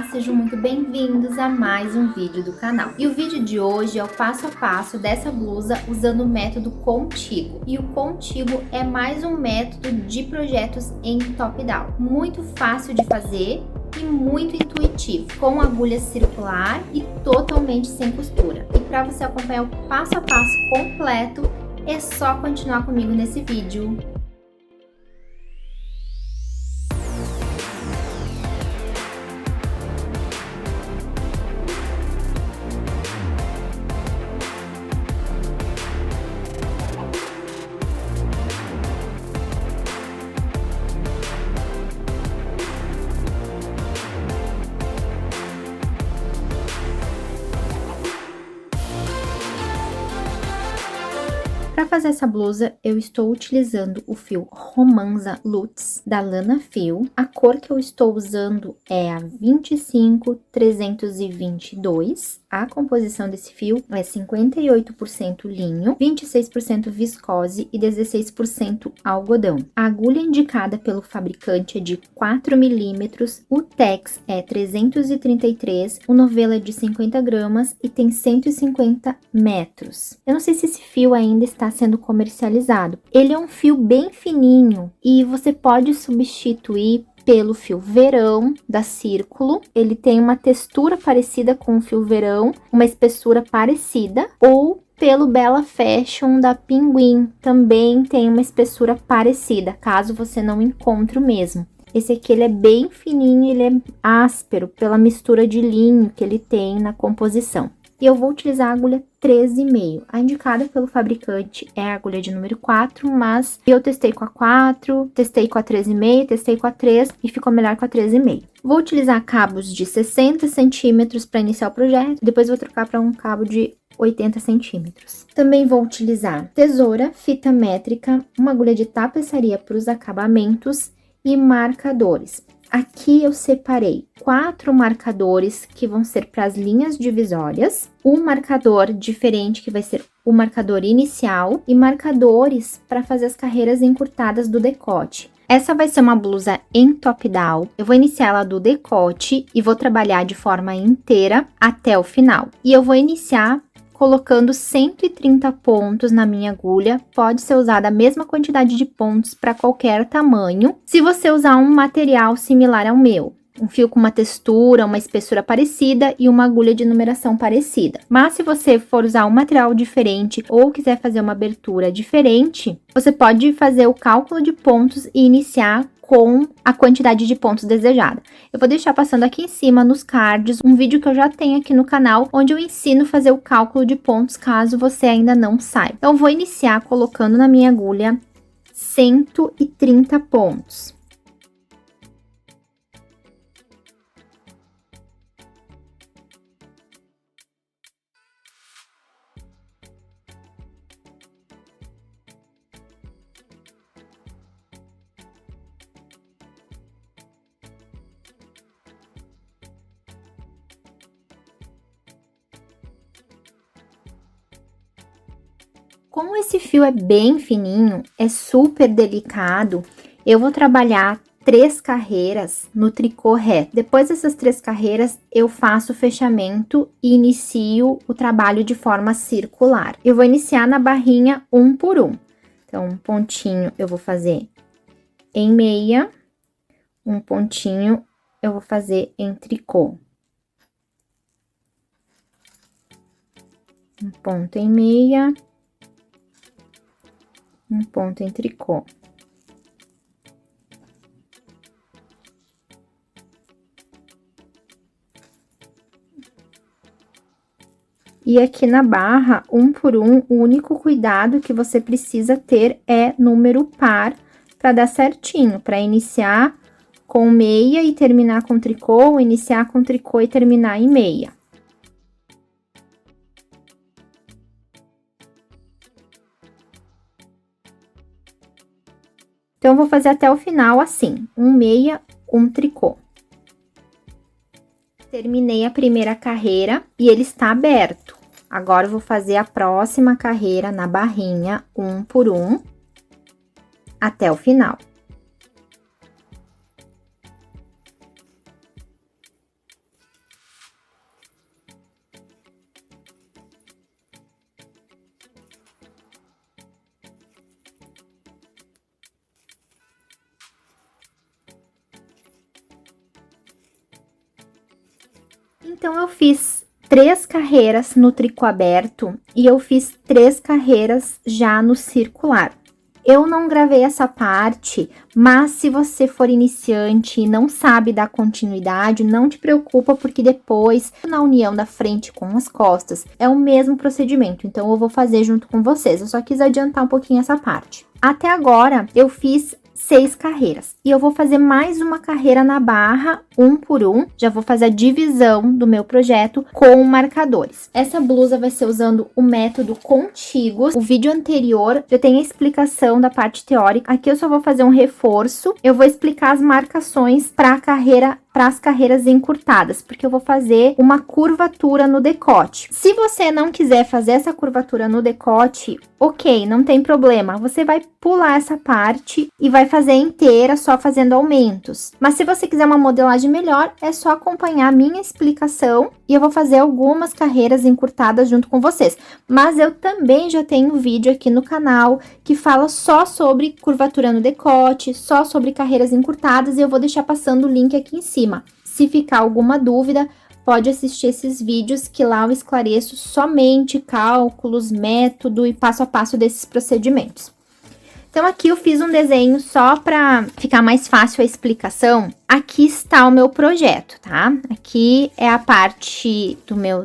Olá, sejam muito bem-vindos a mais um vídeo do canal. E o vídeo de hoje é o passo a passo dessa blusa usando o método Contigo. E o Contigo é mais um método de projetos em top-down. Muito fácil de fazer e muito intuitivo, com agulha circular e totalmente sem costura. E para você acompanhar o passo a passo completo, é só continuar comigo nesse vídeo. Para fazer essa blusa, eu estou utilizando o fio Romanza Lutz da Lana Fio. A cor que eu estou usando é a 25322. A composição desse fio é 58% linho, 26% viscose e 16% algodão. A agulha indicada pelo fabricante é de 4 milímetros, o tex é 333, o novelo é de 50 gramas e tem 150 metros. Eu não sei se esse fio ainda está sendo comercializado. Ele é um fio bem fininho e você pode substituir pelo fio verão da Círculo. Ele tem uma textura parecida com o fio verão, uma espessura parecida, ou pelo Bella Fashion da Pinguim, também tem uma espessura parecida, caso você não encontre o mesmo. Esse aqui ele é bem fininho, ele é áspero pela mistura de linho que ele tem na composição. E eu vou utilizar a agulha 13,5. A indicada pelo fabricante é a agulha de número 4, mas eu testei com a 4, testei com a 13,5, testei com a 3 e ficou melhor com a 13,5. Vou utilizar cabos de 60 centímetros para iniciar o projeto, depois vou trocar para um cabo de 80 centímetros. Também vou utilizar tesoura, fita métrica, uma agulha de tapeçaria para os acabamentos e marcadores. Aqui eu separei 4 marcadores que vão ser para as linhas divisórias, um marcador diferente que vai ser o marcador inicial e marcadores para fazer as carreiras encurtadas do decote. Essa vai ser uma blusa em top-down, eu vou iniciar ela do decote e vou trabalhar de forma inteira até o final. E eu vou iniciar colocando 130 pontos na minha agulha, pode ser usada a mesma quantidade de pontos para qualquer tamanho, se você usar um material similar ao meu. Um fio com uma textura, uma espessura parecida e uma agulha de numeração parecida. Mas se você for usar um material diferente ou quiser fazer uma abertura diferente, você pode fazer o cálculo de pontos e iniciar com a quantidade de pontos desejada. Eu vou deixar passando aqui em cima nos cards um vídeo que eu já tenho aqui no canal, onde eu ensino a fazer o cálculo de pontos caso você ainda não saiba. Então, eu vou iniciar colocando na minha agulha 130 pontos. Como esse fio é bem fininho, é super delicado, eu vou trabalhar 3 carreiras no tricô reto. Depois dessas 3 carreiras, eu faço o fechamento e inicio o trabalho de forma circular. Eu vou iniciar na barrinha 1 por 1. Então, um pontinho eu vou fazer em meia, um pontinho eu vou fazer em tricô. Um ponto em meia, um ponto em tricô. E aqui na barra, 1 por 1, o único cuidado que você precisa ter é número par para dar certinho, para iniciar com meia e terminar com tricô, ou iniciar com tricô e terminar em meia. Então, eu vou fazer até o final assim, um meia, um tricô. Terminei a primeira carreira e ele está aberto. Agora, eu vou fazer a próxima carreira na barrinha, 1 por 1, até o final. Então, eu fiz 3 carreiras no tricô aberto e eu fiz 3 carreiras já no circular. Eu não gravei essa parte, mas se você for iniciante e não sabe dar continuidade, não te preocupa, porque depois, na união da frente com as costas, é o mesmo procedimento. Então, eu vou fazer junto com vocês. Eu só quis adiantar um pouquinho essa parte. Até agora, eu fiz 6 carreiras. E eu vou fazer mais uma carreira na barra, 1 por 1. Já vou fazer a divisão do meu projeto com marcadores. Essa blusa vai ser usando o método contíguos. O vídeo anterior já tem a explicação da parte teórica. Aqui eu só vou fazer um reforço. Eu vou explicar as marcações para as carreiras encurtadas, porque eu vou fazer uma curvatura no decote. Se você não quiser fazer essa curvatura no decote, ok, não tem problema. Você vai pular essa parte e vai fazer inteira só fazendo aumentos. Mas se você quiser uma modelagem melhor, é só acompanhar a minha explicação e eu vou fazer algumas carreiras encurtadas junto com vocês. Mas eu também já tenho um vídeo aqui no canal que fala só sobre curvatura no decote, só sobre carreiras encurtadas, e eu vou deixar passando o link aqui em cima. Se ficar alguma dúvida, pode assistir esses vídeos que lá eu esclareço somente cálculos, método e passo a passo desses procedimentos. Então, aqui eu fiz um desenho só para ficar mais fácil a explicação. Aqui está o meu projeto, tá? Aqui é a parte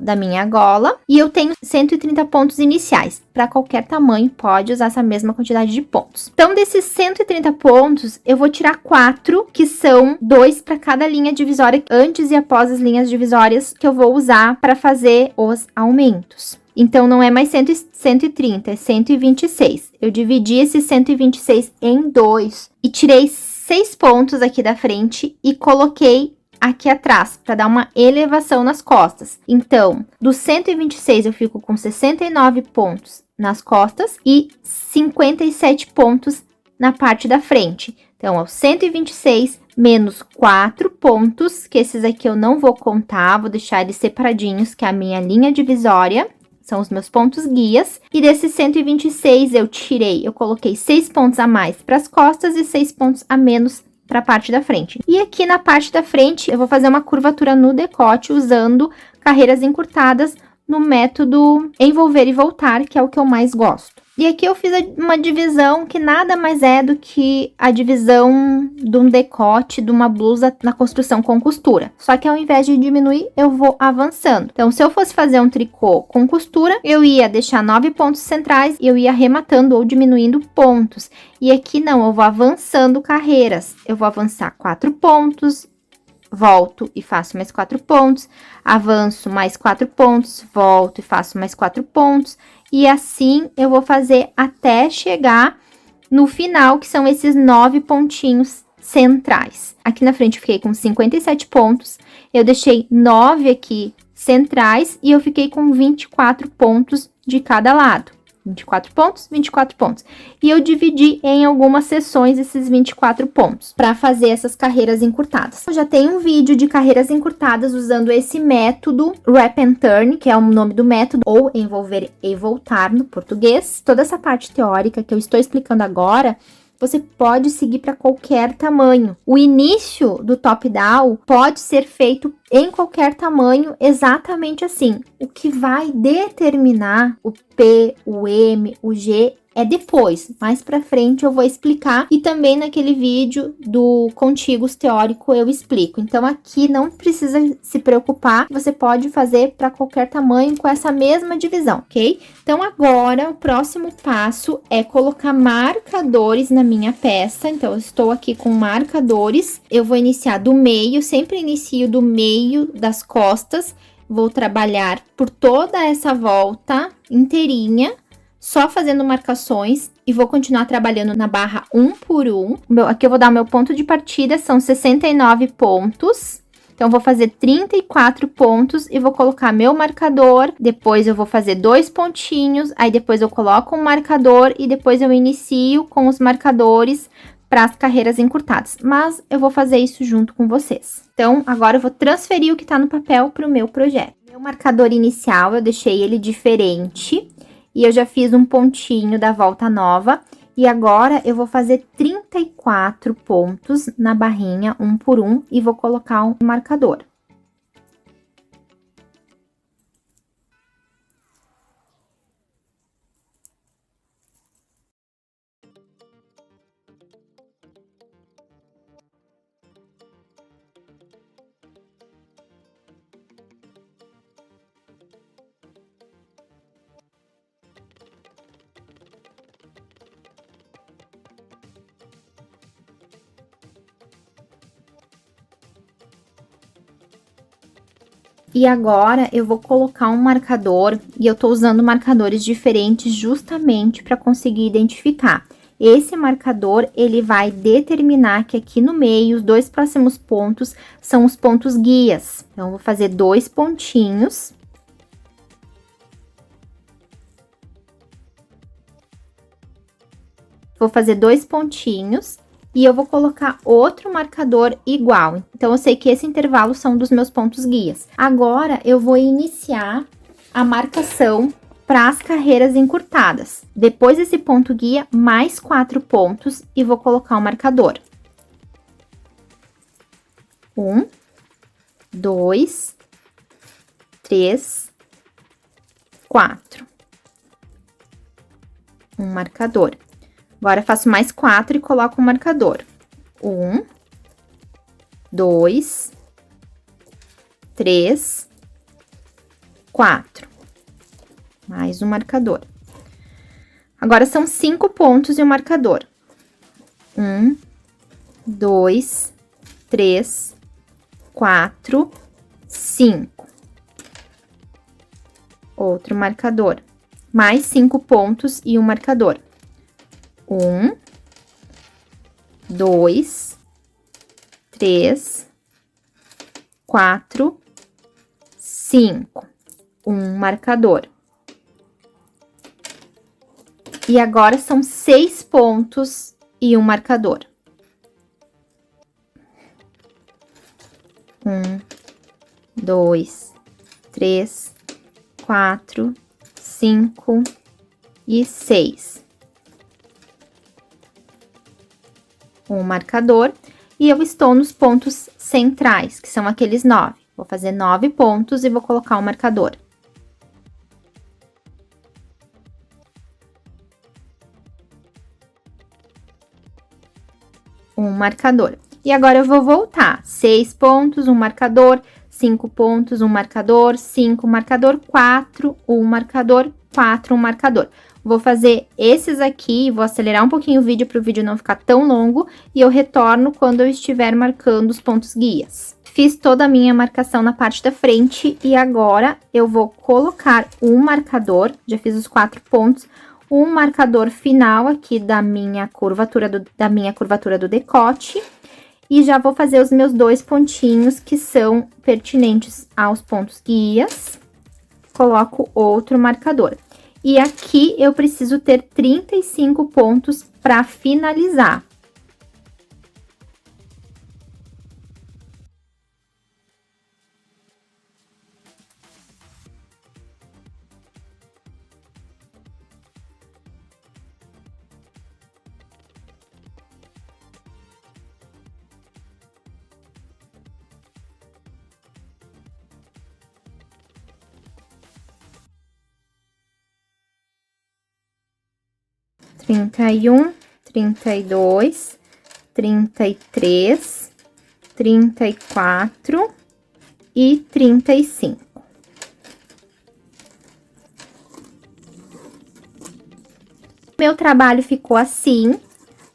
da minha gola e eu tenho 130 pontos iniciais. Para qualquer tamanho, pode usar essa mesma quantidade de pontos. Então, desses 130 pontos, eu vou tirar 4, que são 2 para cada linha divisória, antes e após as linhas divisórias que eu vou usar para fazer os aumentos. Então, não é mais 130, é 126. Eu dividi esse 126 em 2 e tirei 6 pontos aqui da frente e coloquei aqui atrás, para dar uma elevação nas costas. Então, do 126 eu fico com 69 pontos nas costas e 57 pontos na parte da frente. Então, é o 126 menos 4 pontos, que esses aqui eu não vou contar, vou deixar eles separadinhos, que é a minha linha divisória. São os meus pontos guias. E desses 126 eu coloquei 6 pontos a mais para as costas e 6 pontos a menos para a parte da frente. E aqui na parte da frente, eu vou fazer uma curvatura no decote usando carreiras encurtadas no método envolver e voltar, que é o que eu mais gosto. E aqui eu fiz uma divisão que nada mais é do que a divisão de um decote de uma blusa na construção com costura. Só que ao invés de diminuir, eu vou avançando. Então, se eu fosse fazer um tricô com costura, eu ia deixar 9 pontos centrais e eu ia arrematando ou diminuindo pontos. E aqui não, eu vou avançando carreiras. Eu vou avançar 4 pontos, volto e faço mais 4 pontos, avanço mais 4 pontos, volto e faço mais 4 pontos. E assim eu vou fazer até chegar no final, que são esses 9 pontinhos centrais. Aqui na frente eu fiquei com 57 pontos, eu deixei 9 aqui centrais e eu fiquei com 24 pontos de cada lado. 24 pontos, 24 pontos. E eu dividi em algumas seções esses 24 pontos para fazer essas carreiras encurtadas. Eu já tenho um vídeo de carreiras encurtadas usando esse método Wrap and Turn, que é o nome do método, ou envolver e voltar no português. Toda essa parte teórica que eu estou explicando agora, você pode seguir para qualquer tamanho. O início do top-down pode ser feito em qualquer tamanho, exatamente assim. O que vai determinar o P, o M, o G é depois. Mais para frente eu vou explicar, e também naquele vídeo do Contíguos Teórico eu explico. Então aqui não precisa se preocupar, você pode fazer para qualquer tamanho com essa mesma divisão, ok? Então agora o próximo passo é colocar marcadores na minha peça. Então eu estou aqui com marcadores, eu vou iniciar do meio, sempre inicio do meio das costas, vou trabalhar por toda essa volta inteirinha, só fazendo marcações, e vou continuar trabalhando na barra 1 por 1. Aqui eu vou dar o meu ponto de partida, são 69 pontos. Então, vou fazer 34 pontos e vou colocar meu marcador. Depois, eu vou fazer 2 pontinhos, aí depois eu coloco um marcador e depois eu inicio com os marcadores para as carreiras encurtadas. Mas eu vou fazer isso junto com vocês. Então, agora eu vou transferir o que está no papel para o meu projeto. Meu marcador inicial, eu deixei ele diferente. E eu já fiz um pontinho da volta nova. E agora, eu vou fazer 34 pontos na barrinha, 1 por 1, e vou colocar um marcador. E agora eu vou colocar um marcador, e eu tô usando marcadores diferentes justamente para conseguir identificar. Esse marcador, ele vai determinar que aqui no meio, os 2 próximos pontos são os pontos guias. Então, eu vou fazer 2 pontinhos. Vou fazer 2 pontinhos e eu vou colocar outro marcador igual. Então, eu sei que esse intervalo são dos meus pontos guias. Agora, eu vou iniciar a marcação para as carreiras encurtadas. Depois desse ponto guia, mais 4 pontos e vou colocar o marcador. 1, 2, 3, 4. Um marcador. Agora, faço mais 4 e coloco o marcador. 1, 2, 3, 4. Mais um marcador. Agora, são 5 pontos e o marcador. 1, 2, 3, 4, 5. Outro marcador. Mais 5 pontos e um marcador. 1, 2, 3, 4, 5. Um marcador. E agora são 6 pontos e um marcador. 1, 2, 3, 4, 5 e 6. Um marcador. E eu estou nos pontos centrais, que são aqueles 9. Vou fazer 9 pontos e vou colocar o marcador. Um marcador. E agora eu vou voltar. 6 pontos, um marcador, 5 pontos, um marcador, 5, marcador, 4, um marcador, 4, um marcador. Vou fazer esses aqui, vou acelerar um pouquinho o vídeo para o vídeo não ficar tão longo e eu retorno quando eu estiver marcando os pontos guias. Fiz toda a minha marcação na parte da frente e agora eu vou colocar um marcador, já fiz os 4 pontos, um marcador final aqui da minha curvatura do decote e já vou fazer os meus 2 pontinhos que são pertinentes aos pontos guias. Coloco outro marcador. E aqui eu preciso ter 35 pontos para finalizar. Trinta e um, 32, 33, 34 e 35. Meu trabalho ficou assim.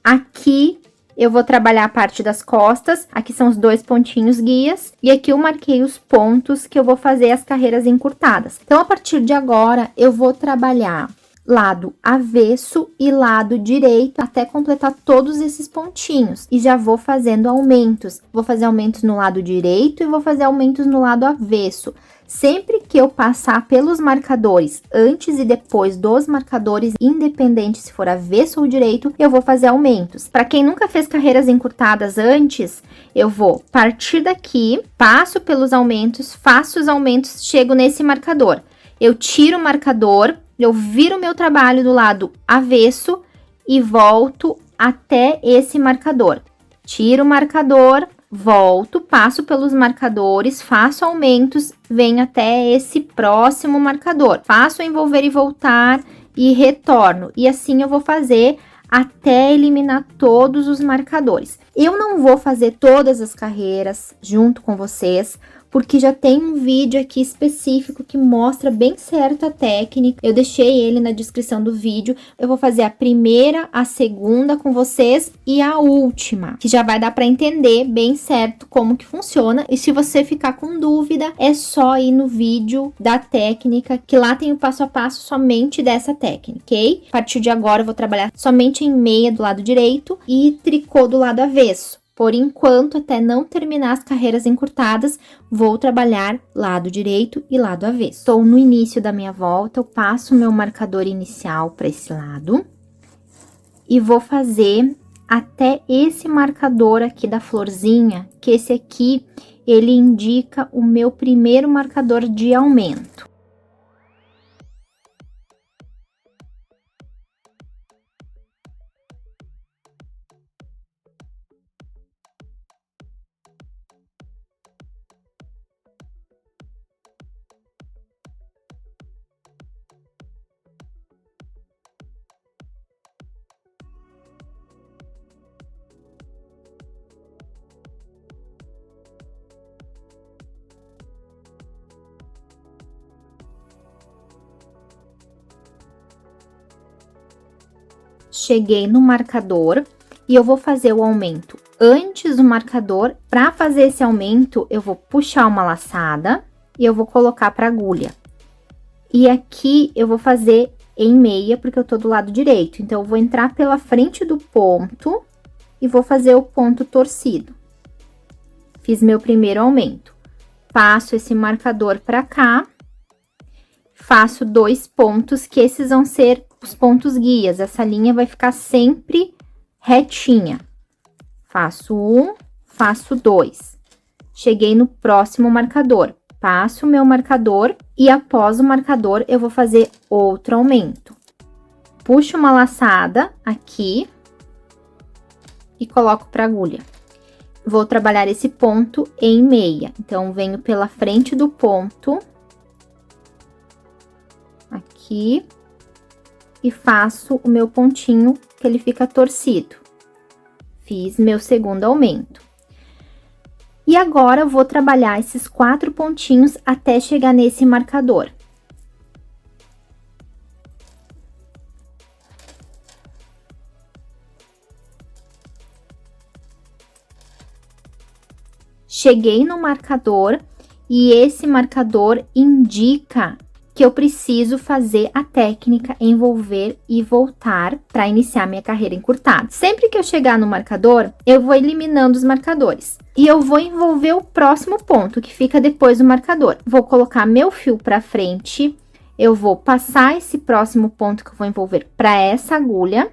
Aqui eu vou trabalhar a parte das costas, aqui são os 2 pontinhos guias, e aqui eu marquei os pontos que eu vou fazer as carreiras encurtadas. Então, a partir de agora, eu vou trabalhar lado avesso e lado direito até completar todos esses pontinhos. E já vou fazendo aumentos. Vou fazer aumentos no lado direito e vou fazer aumentos no lado avesso. Sempre que eu passar pelos marcadores, antes e depois dos marcadores, independente se for avesso ou direito, eu vou fazer aumentos. Para quem nunca fez carreiras encurtadas antes, eu vou partir daqui, passo pelos aumentos, faço os aumentos, chego nesse marcador. Eu tiro o marcador, eu viro o meu trabalho do lado avesso e volto até esse marcador. Tiro o marcador, volto, passo pelos marcadores, faço aumentos, venho até esse próximo marcador. Faço envolver e voltar e retorno. E assim eu vou fazer até eliminar todos os marcadores. Eu não vou fazer todas as carreiras junto com vocês, porque já tem um vídeo aqui específico que mostra bem certo a técnica. Eu deixei ele na descrição do vídeo. Eu vou fazer a primeira, a segunda com vocês e a última, que já vai dar para entender bem certo como que funciona. E se você ficar com dúvida, é só ir no vídeo da técnica, que lá tem o passo a passo somente dessa técnica, ok? A partir de agora eu vou trabalhar somente em meia do lado direito e tricô do lado avesso. Por enquanto, até não terminar as carreiras encurtadas, vou trabalhar lado direito e lado avesso. Estou no início da minha volta, eu passo o meu marcador inicial para esse lado e vou fazer até esse marcador aqui da florzinha, que esse aqui, ele indica o meu primeiro marcador de aumento. Cheguei no marcador e eu vou fazer o aumento antes do marcador. Para fazer esse aumento, eu vou puxar uma laçada e eu vou colocar para agulha. E aqui eu vou fazer em meia, porque eu tô do lado direito. Então, eu vou entrar pela frente do ponto e vou fazer o ponto torcido. Fiz meu primeiro aumento. Passo esse marcador para cá. Faço 2 pontos, que esses vão ser os pontos guias. Essa linha vai ficar sempre retinha. Faço 1, faço 2. Cheguei no próximo marcador. Passo o meu marcador e após o marcador eu vou fazer outro aumento. Puxo uma laçada aqui e coloco para agulha. Vou trabalhar esse ponto em meia. Então, venho pela frente do ponto aqui e faço o meu pontinho que ele fica torcido. Fiz meu segundo aumento. E agora eu vou trabalhar esses 4 pontinhos até chegar nesse marcador. Cheguei no marcador e esse marcador indica que eu preciso fazer a técnica envolver e voltar para iniciar minha carreira encurtada. Sempre que eu chegar no marcador, eu vou eliminando os marcadores e eu vou envolver o próximo ponto que fica depois do marcador. Vou colocar meu fio para frente, eu vou passar esse próximo ponto que eu vou envolver para essa agulha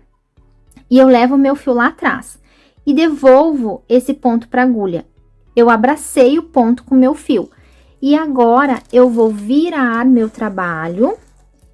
e eu levo meu fio lá atrás e devolvo esse ponto para agulha. Eu abracei o ponto com meu fio. E agora, eu vou virar meu trabalho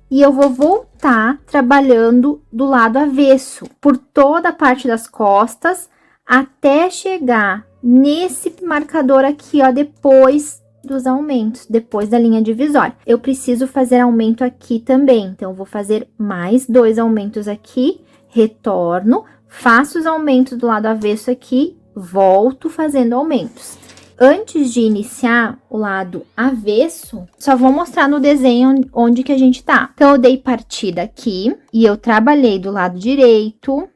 e eu vou voltar trabalhando do lado avesso, por toda a parte das costas, até chegar nesse marcador aqui, ó, depois dos aumentos, depois da linha divisória. Eu preciso fazer aumento aqui também, então, eu vou fazer mais 2 aumentos aqui, retorno, faço os aumentos do lado avesso aqui, volto fazendo aumentos. Antes de iniciar o lado avesso, só vou mostrar no desenho onde que a gente tá. Então, eu dei partida aqui e eu trabalhei do lado direito,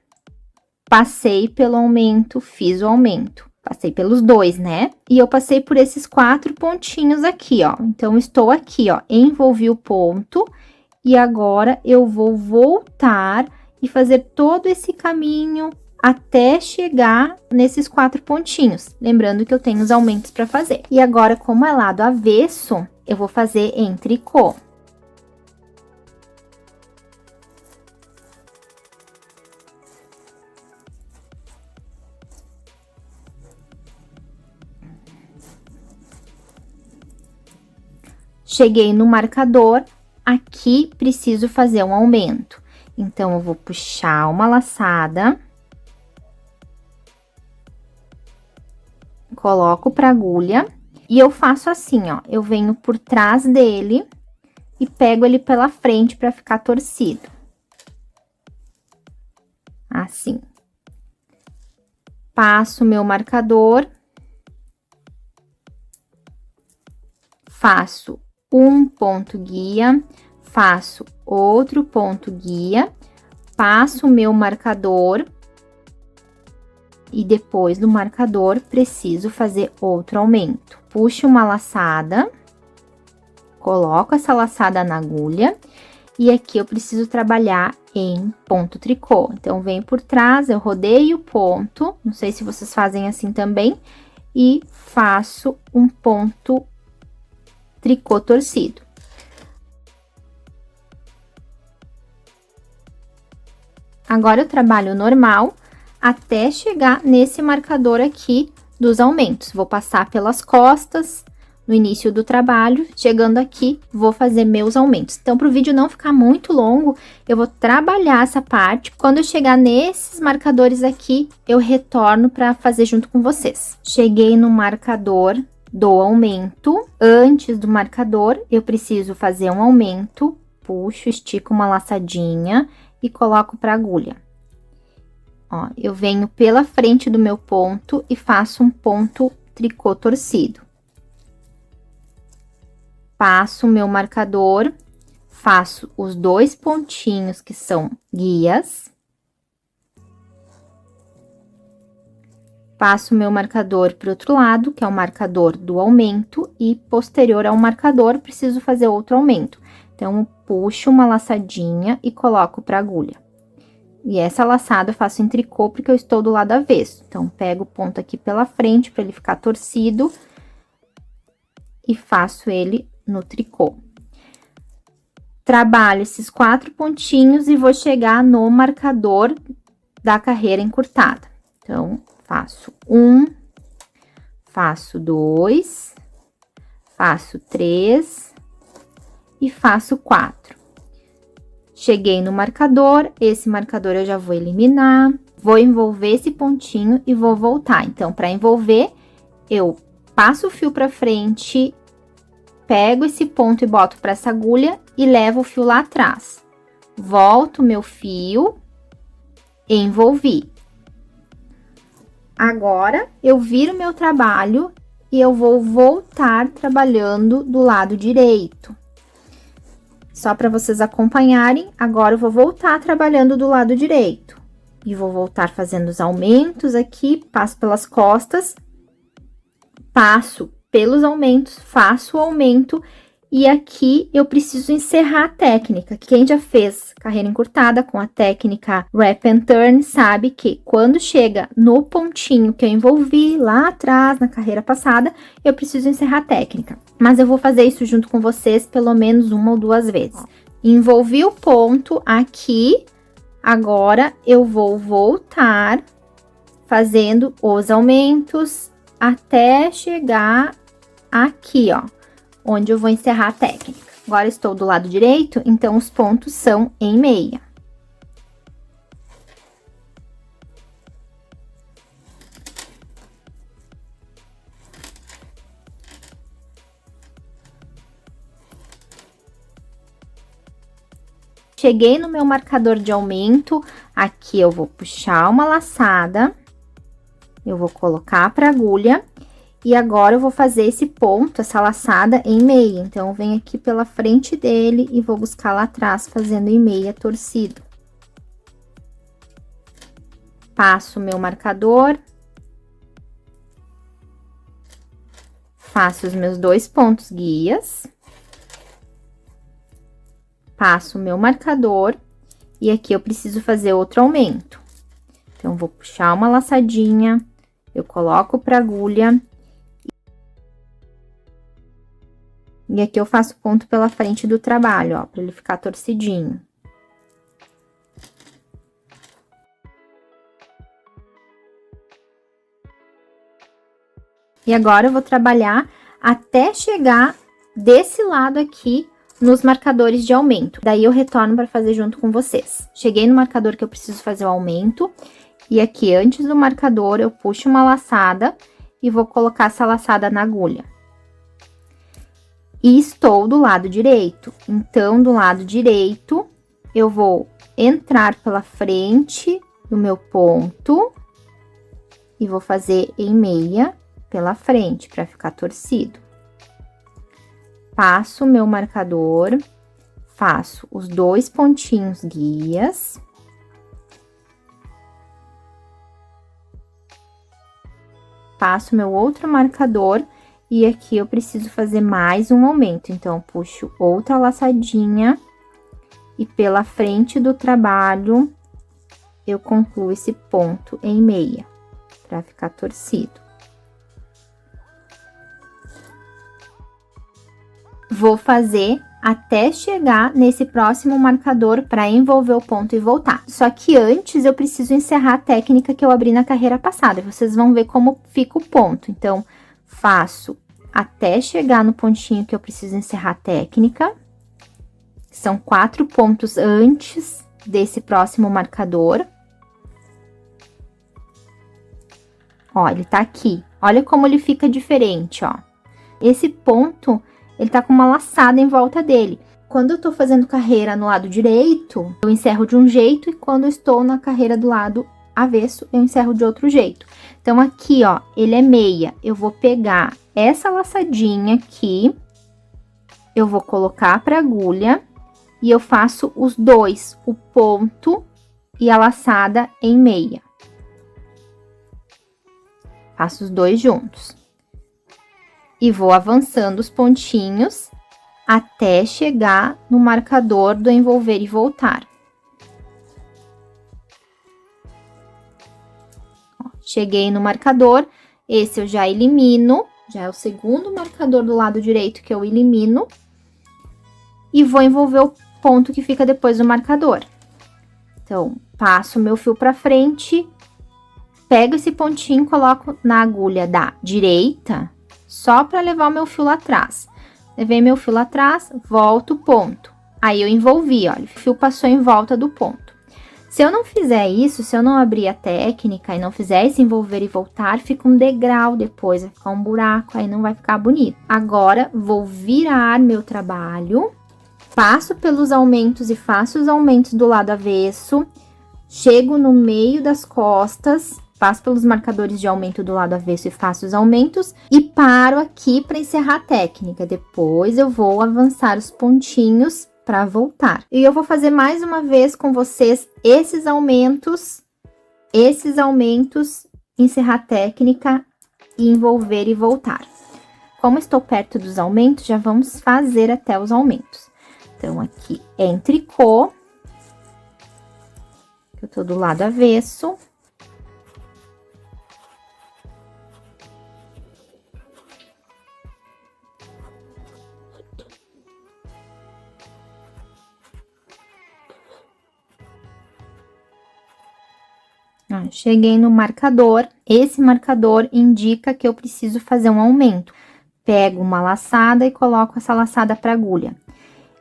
passei pelo aumento, fiz o aumento. Passei pelos 2, né? E eu passei por esses 4 pontinhos aqui, ó. Então, estou aqui, ó, envolvi o ponto e agora eu vou voltar e fazer todo esse caminho até chegar nesses 4 pontinhos. Lembrando que eu tenho os aumentos para fazer. E agora, como é lado avesso, eu vou fazer em tricô. Cheguei no marcador, aqui preciso fazer um aumento. Então, eu vou puxar uma laçada. Coloco para agulha e eu faço assim, ó, eu venho por trás dele e pego ele pela frente para ficar torcido. Assim. Passo o meu marcador. faço um ponto guia, faço outro ponto guia, passo o meu marcador e depois do marcador preciso fazer outro aumento. Puxo uma laçada, coloco essa laçada na agulha e aqui eu preciso trabalhar em ponto tricô. Então, venho por trás, eu rodeio o ponto, não sei se vocês fazem assim também, e faço um ponto tricô torcido. Agora, eu trabalho normal até chegar nesse marcador aqui dos aumentos. Vou passar pelas costas no início do trabalho, chegando aqui, vou fazer meus aumentos. Então, para o vídeo não ficar muito longo, eu vou trabalhar essa parte. Quando eu chegar nesses marcadores aqui, eu retorno para fazer junto com vocês. Cheguei no marcador do aumento. Antes do marcador, eu preciso fazer um aumento. Puxo, estico uma laçadinha e coloco para agulha. Ó, eu venho pela frente do meu ponto e faço um ponto tricô torcido. Passo o meu marcador, faço os 2 pontinhos que são guias. Passo o meu marcador para o outro lado, que é o marcador do aumento, e posterior ao marcador, preciso fazer outro aumento. Então, puxo uma laçadinha e coloco para agulha. E essa laçada eu faço em tricô, porque eu estou do lado avesso. Então, pego o ponto aqui pela frente, para ele ficar torcido, e faço ele no tricô. Trabalho esses 4 pontinhos e vou chegar no marcador da carreira encurtada. Então, faço 1, faço 2, faço 3 e faço 4. Cheguei no marcador, esse marcador eu já vou eliminar, vou envolver esse pontinho e vou voltar. Então, para envolver, eu passo o fio para frente, pego esse ponto e boto para essa agulha e levo o fio lá atrás. Volto o meu fio, envolvi. Agora, eu viro meu trabalho e eu vou voltar trabalhando do lado direito. Só para vocês acompanharem, agora eu vou voltar trabalhando do lado direito. E vou voltar fazendo os aumentos aqui, passo pelas costas, passo pelos aumentos, faço o aumento e aqui eu preciso encerrar a técnica. Quem já fez carreira encurtada com a técnica Wrap and Turn sabe que quando chega no pontinho que eu envolvi lá atrás na carreira passada, eu preciso encerrar a técnica. Mas eu vou fazer isso junto com vocês pelo menos 1 ou 2 vezes. Envolvi o ponto aqui, agora eu vou voltar fazendo os aumentos até chegar aqui, ó, onde eu vou encerrar a técnica. Agora, estou do lado direito, então, os pontos são em meia. Cheguei no meu marcador de aumento, aqui eu vou puxar uma laçada, eu vou colocar para agulha. E agora, eu vou fazer esse ponto, essa laçada em meia. Então, eu venho aqui pela frente dele e vou buscar lá atrás, fazendo em meia torcido. Passo o meu marcador. Faço os meus 2 pontos guias. Passo o meu marcador. E aqui, eu preciso fazer outro aumento. Então, vou puxar uma laçadinha, eu coloco para agulha. E aqui eu faço ponto pela frente do trabalho, ó, pra ele ficar torcidinho. E agora, eu vou trabalhar até chegar desse lado aqui nos marcadores de aumento. Daí, eu retorno para fazer junto com vocês. Cheguei no marcador que eu preciso fazer o aumento. E aqui, antes do marcador, eu puxo uma laçada e vou colocar essa laçada na agulha. E estou do lado direito. Então, do lado direito, eu vou entrar pela frente do meu ponto e vou fazer em meia pela frente, para ficar torcido. passo o meu marcador, faço os 2 pontinhos guias. Passo meu outro marcador e aqui eu preciso fazer mais um aumento, então, eu puxo outra laçadinha e pela frente do trabalho eu concluo esse ponto em meia, para ficar torcido. Vou fazer até chegar nesse próximo marcador para envolver o ponto e voltar. Só que antes eu preciso encerrar a técnica que eu abri na carreira passada. Vocês vão ver como fica o ponto. Então, faço até chegar no pontinho que eu preciso encerrar a técnica. São 4 pontos antes desse próximo marcador. Ó, ele tá aqui. Olha como ele fica diferente, ó. Esse ponto, ele tá com uma laçada em volta dele. Quando eu tô fazendo carreira no lado direito, eu encerro de um jeito, e quando eu estou na carreira do lado avesso, eu encerro de outro jeito. Então, aqui, ó, ele é meia. Eu vou pegar essa laçadinha aqui, eu vou colocar pra agulha, e eu faço os dois, o ponto e a laçada em meia. Faço os dois juntos. E vou avançando os pontinhos até chegar no marcador do envolver e voltar. Ó, cheguei no marcador, esse eu já elimino, já é o segundo marcador do lado direito que eu elimino. E vou envolver o ponto que fica depois do marcador. Então, passo o meu fio pra frente, pego esse pontinho, coloco na agulha da direita, só para levar o meu fio lá atrás. Levei meu fio lá atrás, volto o ponto. Aí, eu envolvi, olha, o fio passou em volta do ponto. Se eu não fizer isso, se eu não abrir a técnica e não fizer esse envolver e voltar, fica um degrau depois, vai ficar um buraco, aí não vai ficar bonito. Agora, vou virar meu trabalho, passo pelos aumentos e faço os aumentos do lado avesso, chego no meio das costas, passo pelos marcadores de aumento do lado avesso e faço os aumentos e paro aqui para encerrar a técnica. Depois eu vou avançar os pontinhos para voltar. E eu vou fazer mais uma vez com vocês esses aumentos, encerrar a técnica e envolver e voltar. Como estou perto dos aumentos, já vamos fazer até os aumentos. Então, aqui é em tricô, eu tô do lado avesso. Cheguei no marcador, esse marcador indica que eu preciso fazer um aumento. Pego uma laçada e coloco essa laçada para agulha.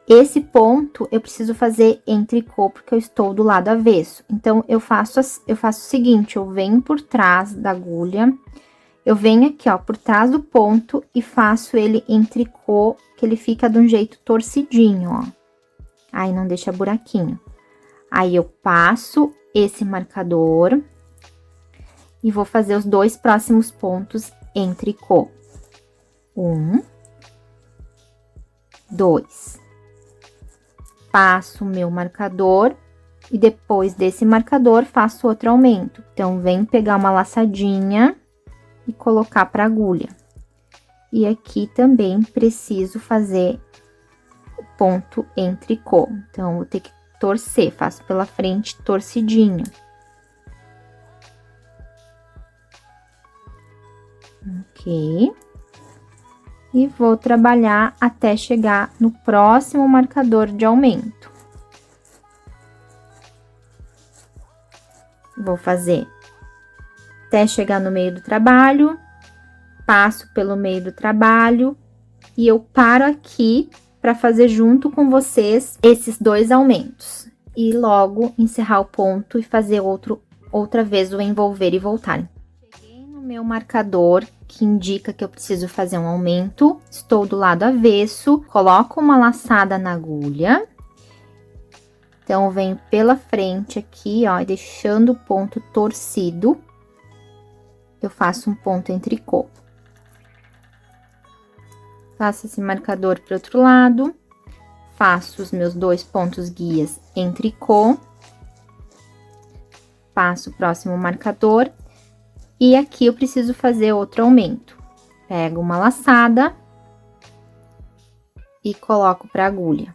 Esse ponto eu preciso fazer em tricô, porque eu estou do lado avesso. Então, eu faço o seguinte, eu venho por trás da agulha, eu venho aqui, ó, por trás do ponto e faço ele em tricô, que ele fica de um jeito torcidinho, ó. Aí, não deixa buraquinho. Aí, eu passo esse marcador e vou fazer os 2 próximos pontos em tricô. 1, 2. Passo o meu marcador e depois desse marcador faço outro aumento. Então, venho pegar uma laçadinha e colocar para agulha. E aqui também preciso fazer o ponto em tricô. Então, vou ter que torcer, faço pela frente torcidinho. Ok. E vou trabalhar até chegar no próximo marcador de aumento. Vou fazer até chegar no meio do trabalho, passo pelo meio do trabalho e eu paro aqui para fazer junto com vocês esses 2 aumentos. E logo encerrar o ponto e fazer outra vez o envolver e voltar. Cheguei no meu marcador, que indica que eu preciso fazer um aumento. Estou do lado avesso, coloco uma laçada na agulha. Então, eu venho pela frente aqui, ó, deixando o ponto torcido. Eu faço um ponto em tricô. Faço esse marcador para outro lado, faço os meus 2 pontos guias em tricô, passo o próximo marcador e aqui eu preciso fazer outro aumento. Pego uma laçada e coloco para agulha.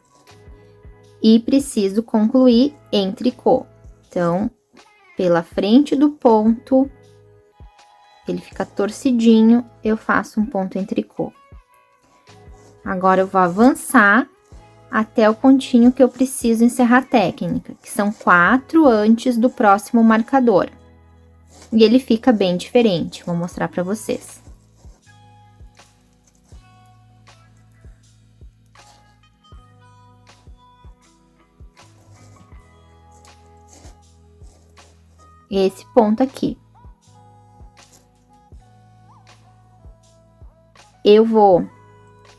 E preciso concluir em tricô. Então, pela frente do ponto, ele fica torcidinho, eu faço um ponto em tricô. Agora, eu vou avançar até o pontinho que eu preciso encerrar a técnica, que são 4 antes do próximo marcador. E ele fica bem diferente, vou mostrar para vocês. Esse ponto aqui. Eu vou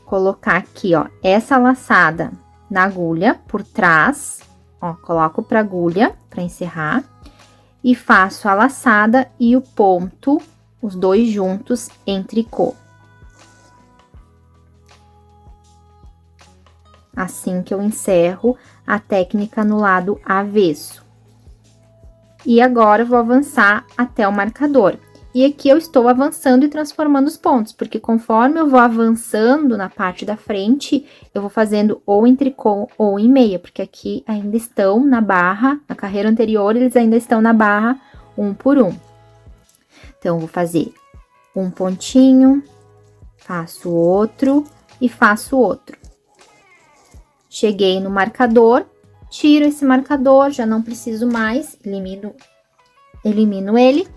colocar aqui, ó, essa laçada na agulha por trás, ó, coloco pra agulha pra encerrar e faço a laçada e o ponto, os dois juntos em tricô. Assim que eu encerro a técnica no lado avesso. E agora eu vou avançar até o marcador. E aqui eu estou avançando e transformando os pontos, porque conforme eu vou avançando na parte da frente, eu vou fazendo ou em tricô ou em meia, porque aqui ainda estão na barra, na carreira anterior, eles ainda estão na barra 1 por 1. Então, eu vou fazer um pontinho, faço outro e faço outro. Cheguei no marcador, tiro esse marcador, já não preciso mais, elimino ele.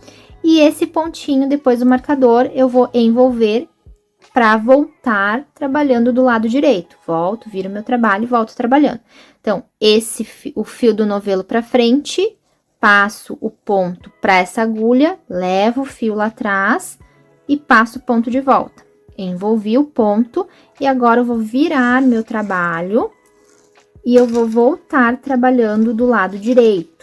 E esse pontinho depois do marcador eu vou envolver para voltar trabalhando do lado direito. Volto, viro meu trabalho e volto trabalhando. Então, o fio do novelo para frente, passo o ponto para essa agulha, levo o fio lá atrás e passo o ponto de volta. Envolvi o ponto e agora eu vou virar meu trabalho e eu vou voltar trabalhando do lado direito.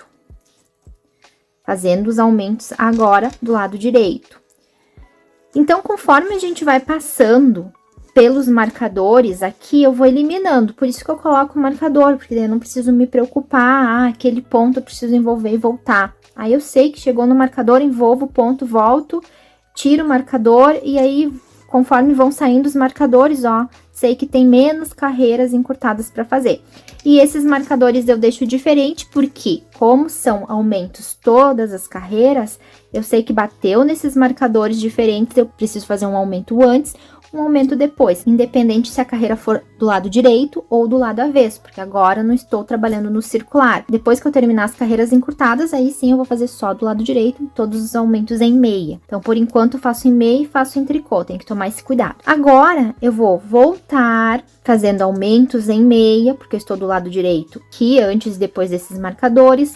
Fazendo os aumentos agora do lado direito. Então, conforme a gente vai passando pelos marcadores, aqui eu vou eliminando. Por isso que eu coloco o marcador, porque daí eu não preciso me preocupar. Aquele ponto eu preciso envolver e voltar. Aí eu sei que chegou no marcador, envolvo o ponto, volto, tiro o marcador e aí, conforme vão saindo os marcadores, ó, sei que tem menos carreiras encurtadas para fazer. E esses marcadores eu deixo diferente porque, como são aumentos todas as carreiras, eu sei que bateu nesses marcadores diferentes, eu preciso fazer um aumento antes, um aumento depois, independente se a carreira for do lado direito ou do lado avesso, porque agora eu não estou trabalhando no circular. Depois que eu terminar as carreiras encurtadas, aí sim eu vou fazer só do lado direito, todos os aumentos em meia. Então, por enquanto, eu faço em meia e faço em tricô, tem que tomar esse cuidado. Agora, eu vou voltar fazendo aumentos em meia, porque eu estou do lado direito, que antes e depois desses marcadores,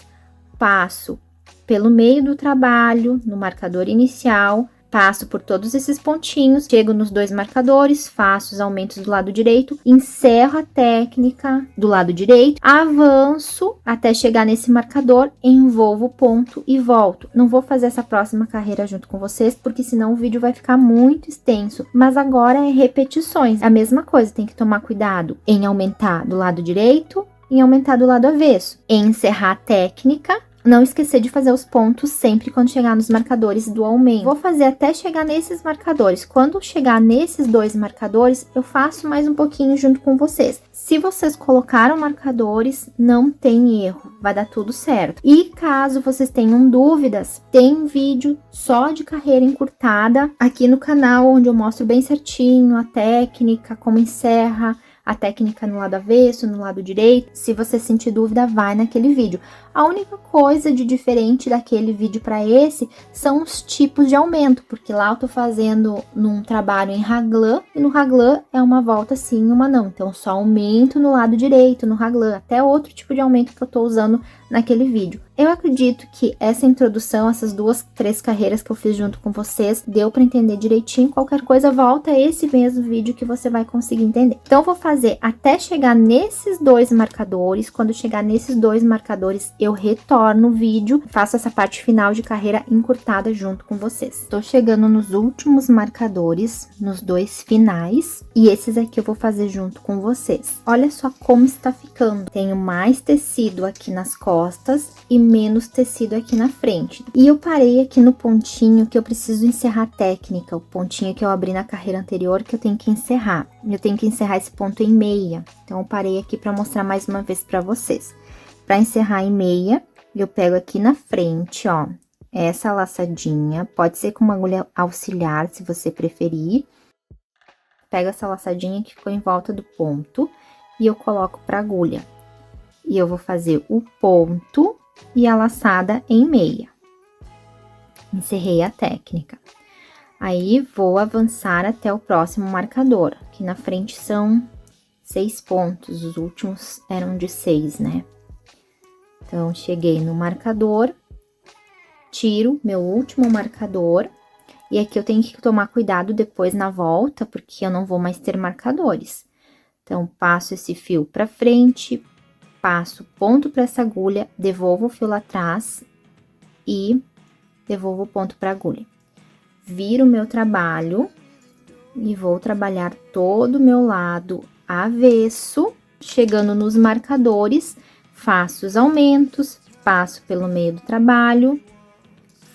passo pelo meio do trabalho, no marcador inicial, passo por todos esses pontinhos, chego nos 2 marcadores, faço os aumentos do lado direito, encerro a técnica do lado direito, avanço até chegar nesse marcador, envolvo o ponto e volto. Não vou fazer essa próxima carreira junto com vocês, porque senão o vídeo vai ficar muito extenso. Mas agora é repetições, a mesma coisa, tem que tomar cuidado em aumentar do lado direito e aumentar do lado avesso. Em encerrar a técnica, não esquecer de fazer os pontos sempre quando chegar nos marcadores do aumento. Vou fazer até chegar nesses marcadores. Quando chegar nesses 2 marcadores, eu faço mais um pouquinho junto com vocês. Se vocês colocaram marcadores, não tem erro, vai dar tudo certo. E caso vocês tenham dúvidas, tem vídeo só de carreira encurtada aqui no canal, onde eu mostro bem certinho a técnica, como encerra, a técnica no lado avesso, no lado direito. Se você sentir dúvida, vai naquele vídeo. A única coisa de diferente daquele vídeo para esse são os tipos de aumento, porque lá eu tô fazendo num trabalho em raglan, e no raglan é uma volta sim e uma não. Então, só aumento no lado direito, no raglan, até outro tipo de aumento que eu tô usando naquele vídeo. Eu acredito que essa introdução, essas 3 carreiras que eu fiz junto com vocês, deu para entender direitinho. Qualquer coisa, volta a esse mesmo vídeo que você vai conseguir entender. Então, eu vou fazer até chegar nesses 2 marcadores. Quando chegar nesses 2 marcadores, eu retorno o vídeo, faço essa parte final de carreira encurtada junto com vocês. Tô chegando nos últimos marcadores, nos 2 finais, e esses aqui eu vou fazer junto com vocês. Olha só como está ficando. Tenho mais tecido aqui nas costas e menos tecido aqui na frente. E eu parei aqui no pontinho que eu preciso encerrar a técnica, o pontinho que eu abri na carreira anterior que eu tenho que encerrar. Eu tenho que encerrar esse ponto em meia. Então, eu parei aqui para mostrar mais uma vez para vocês. Para encerrar em meia, eu pego aqui na frente, ó, essa laçadinha, pode ser com uma agulha auxiliar, se você preferir. Pego essa laçadinha que ficou em volta do ponto e eu coloco para agulha. E eu vou fazer o ponto e a laçada em meia. Encerrei a técnica. Aí, vou avançar até o próximo marcador, que na frente são 6 pontos, os últimos eram de 6, né? Então, cheguei no marcador, tiro meu último marcador, e aqui eu tenho que tomar cuidado depois na volta, porque eu não vou mais ter marcadores. Então, passo esse fio pra frente, passo ponto para essa agulha, devolvo o fio lá atrás e devolvo o ponto para agulha. Viro o meu trabalho e vou trabalhar todo o meu lado avesso, chegando nos marcadores, faço os aumentos, passo pelo meio do trabalho,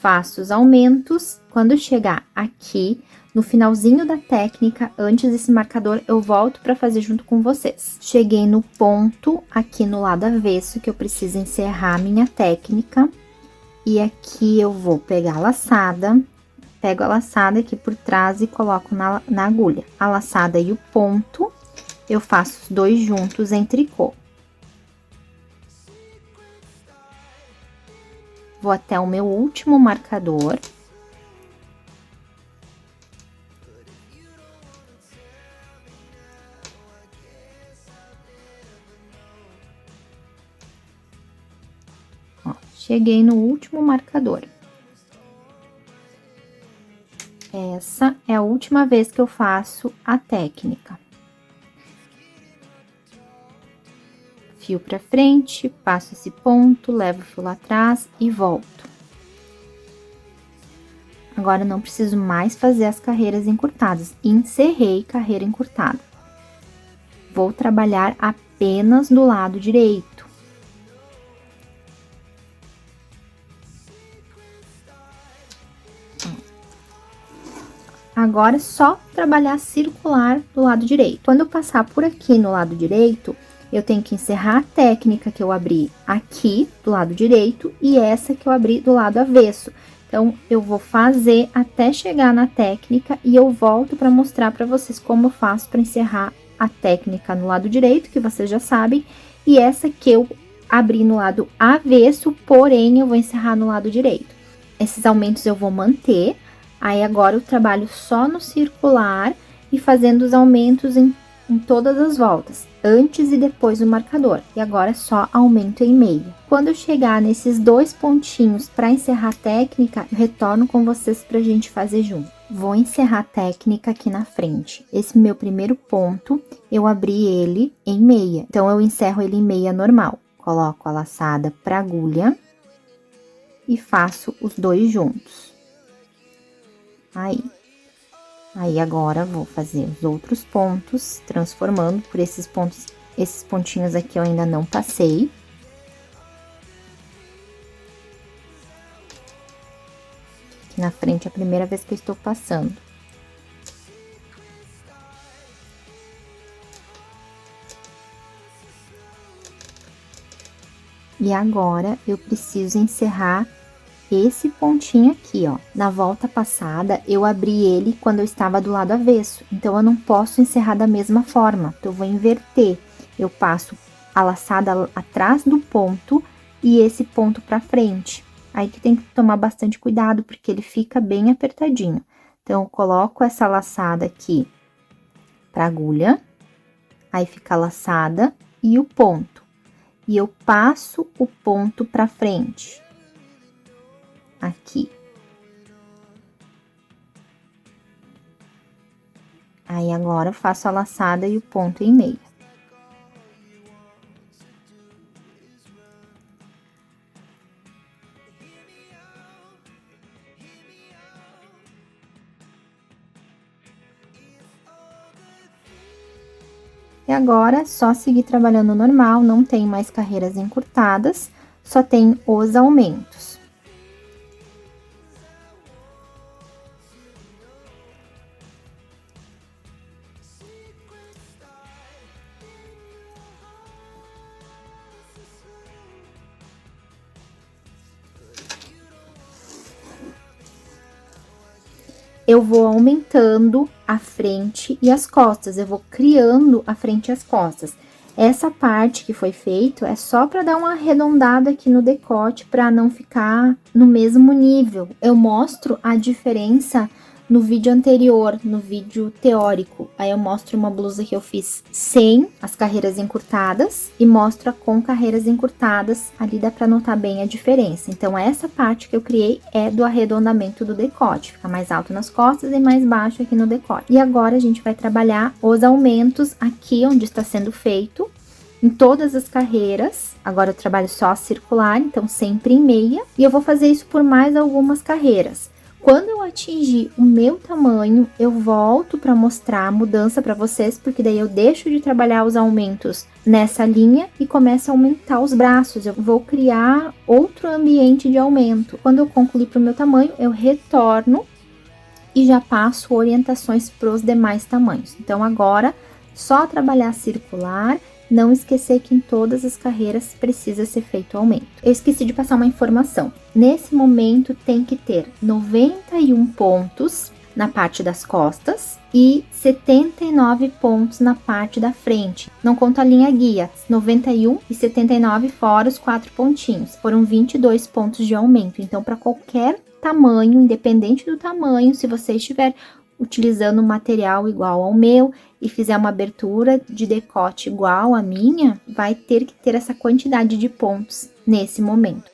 faço os aumentos. Quando chegar aqui, no finalzinho da técnica, antes desse marcador, eu volto para fazer junto com vocês. Cheguei no ponto aqui no lado avesso, que eu preciso encerrar a minha técnica. E aqui eu vou pegar a laçada, pego a laçada aqui por trás e coloco na agulha. A laçada e o ponto, eu faço os 2 juntos em tricô. Vou até o meu último marcador. Ó, cheguei no último marcador. Essa é a última vez que eu faço a técnica. Fio pra frente, passo esse ponto, levo o fio lá atrás e volto. Agora, não preciso mais fazer as carreiras encurtadas. Encerrei carreira encurtada. Vou trabalhar apenas do lado direito. Agora, é só trabalhar circular do lado direito. Quando eu passar por aqui no lado direito, eu tenho que encerrar a técnica que eu abri aqui do lado direito e essa que eu abri do lado avesso. Então, eu vou fazer até chegar na técnica e eu volto para mostrar para vocês como eu faço para encerrar a técnica no lado direito, que vocês já sabem, e essa que eu abri no lado avesso, porém, eu vou encerrar no lado direito. Esses aumentos eu vou manter, aí agora eu trabalho só no circular e fazendo os aumentos em todas as voltas, antes e depois do marcador. E agora é só aumento em meia. Quando eu chegar nesses 2 pontinhos para encerrar a técnica, eu retorno com vocês pra gente fazer junto. Vou encerrar a técnica aqui na frente. Esse meu primeiro ponto, eu abri ele em meia. Então, eu encerro ele em meia normal. Coloco a laçada pra agulha e faço os 2 juntos. Aí, agora, vou fazer os outros pontos, transformando por esses pontos. Esses pontinhos aqui eu ainda não passei. Aqui na frente é a primeira vez que eu estou passando. E agora, eu preciso encerrar esse pontinho aqui, ó. Na volta passada, eu abri ele quando eu estava do lado avesso, então eu não posso encerrar da mesma forma, então eu vou inverter. Eu passo a laçada atrás do ponto e esse ponto pra frente. Aí que tem que tomar bastante cuidado, porque ele fica bem apertadinho. Então, eu coloco essa laçada aqui pra agulha, aí fica a laçada e o ponto. e eu passo o ponto pra frente. Aqui. Aí, agora, eu faço a laçada e o ponto em meio. E agora, só seguir trabalhando normal, não tem mais carreiras encurtadas, só tem os aumentos. Eu vou aumentando a frente e as costas, eu vou criando a frente e as costas. Essa parte que foi feito é só para dar uma arredondada aqui no decote, para não ficar no mesmo nível. Eu mostro a diferença no vídeo anterior, no vídeo teórico. Aí eu mostro uma blusa que eu fiz sem as carreiras encurtadas e mostro a com carreiras encurtadas. Ali dá para notar bem a diferença. Então, essa parte que eu criei é do arredondamento do decote. Fica mais alto nas costas e mais baixo aqui no decote. E agora, a gente vai trabalhar os aumentos aqui onde está sendo feito, em todas as carreiras. Agora eu trabalho só circular, então sempre em meia. E eu vou fazer isso por mais algumas carreiras. Quando eu atingir o meu tamanho, eu volto para mostrar a mudança para vocês, porque daí eu deixo de trabalhar os aumentos nessa linha e começo a aumentar os braços. Eu vou criar outro ambiente de aumento. Quando eu concluir para o meu tamanho, eu retorno e já passo orientações para os demais tamanhos. Então, agora, só trabalhar circular. Não esquecer que em todas as carreiras precisa ser feito aumento. Eu esqueci de passar uma informação. Nesse momento tem que ter 91 pontos na parte das costas e 79 pontos na parte da frente. Não conta a linha guia, 91 e 79 fora os 4 pontinhos. Foram 22 pontos de aumento. Então, para qualquer tamanho, independente do tamanho, se você estiver utilizando um material igual ao meu e fizer uma abertura de decote igual à minha, vai ter que ter essa quantidade de pontos nesse momento.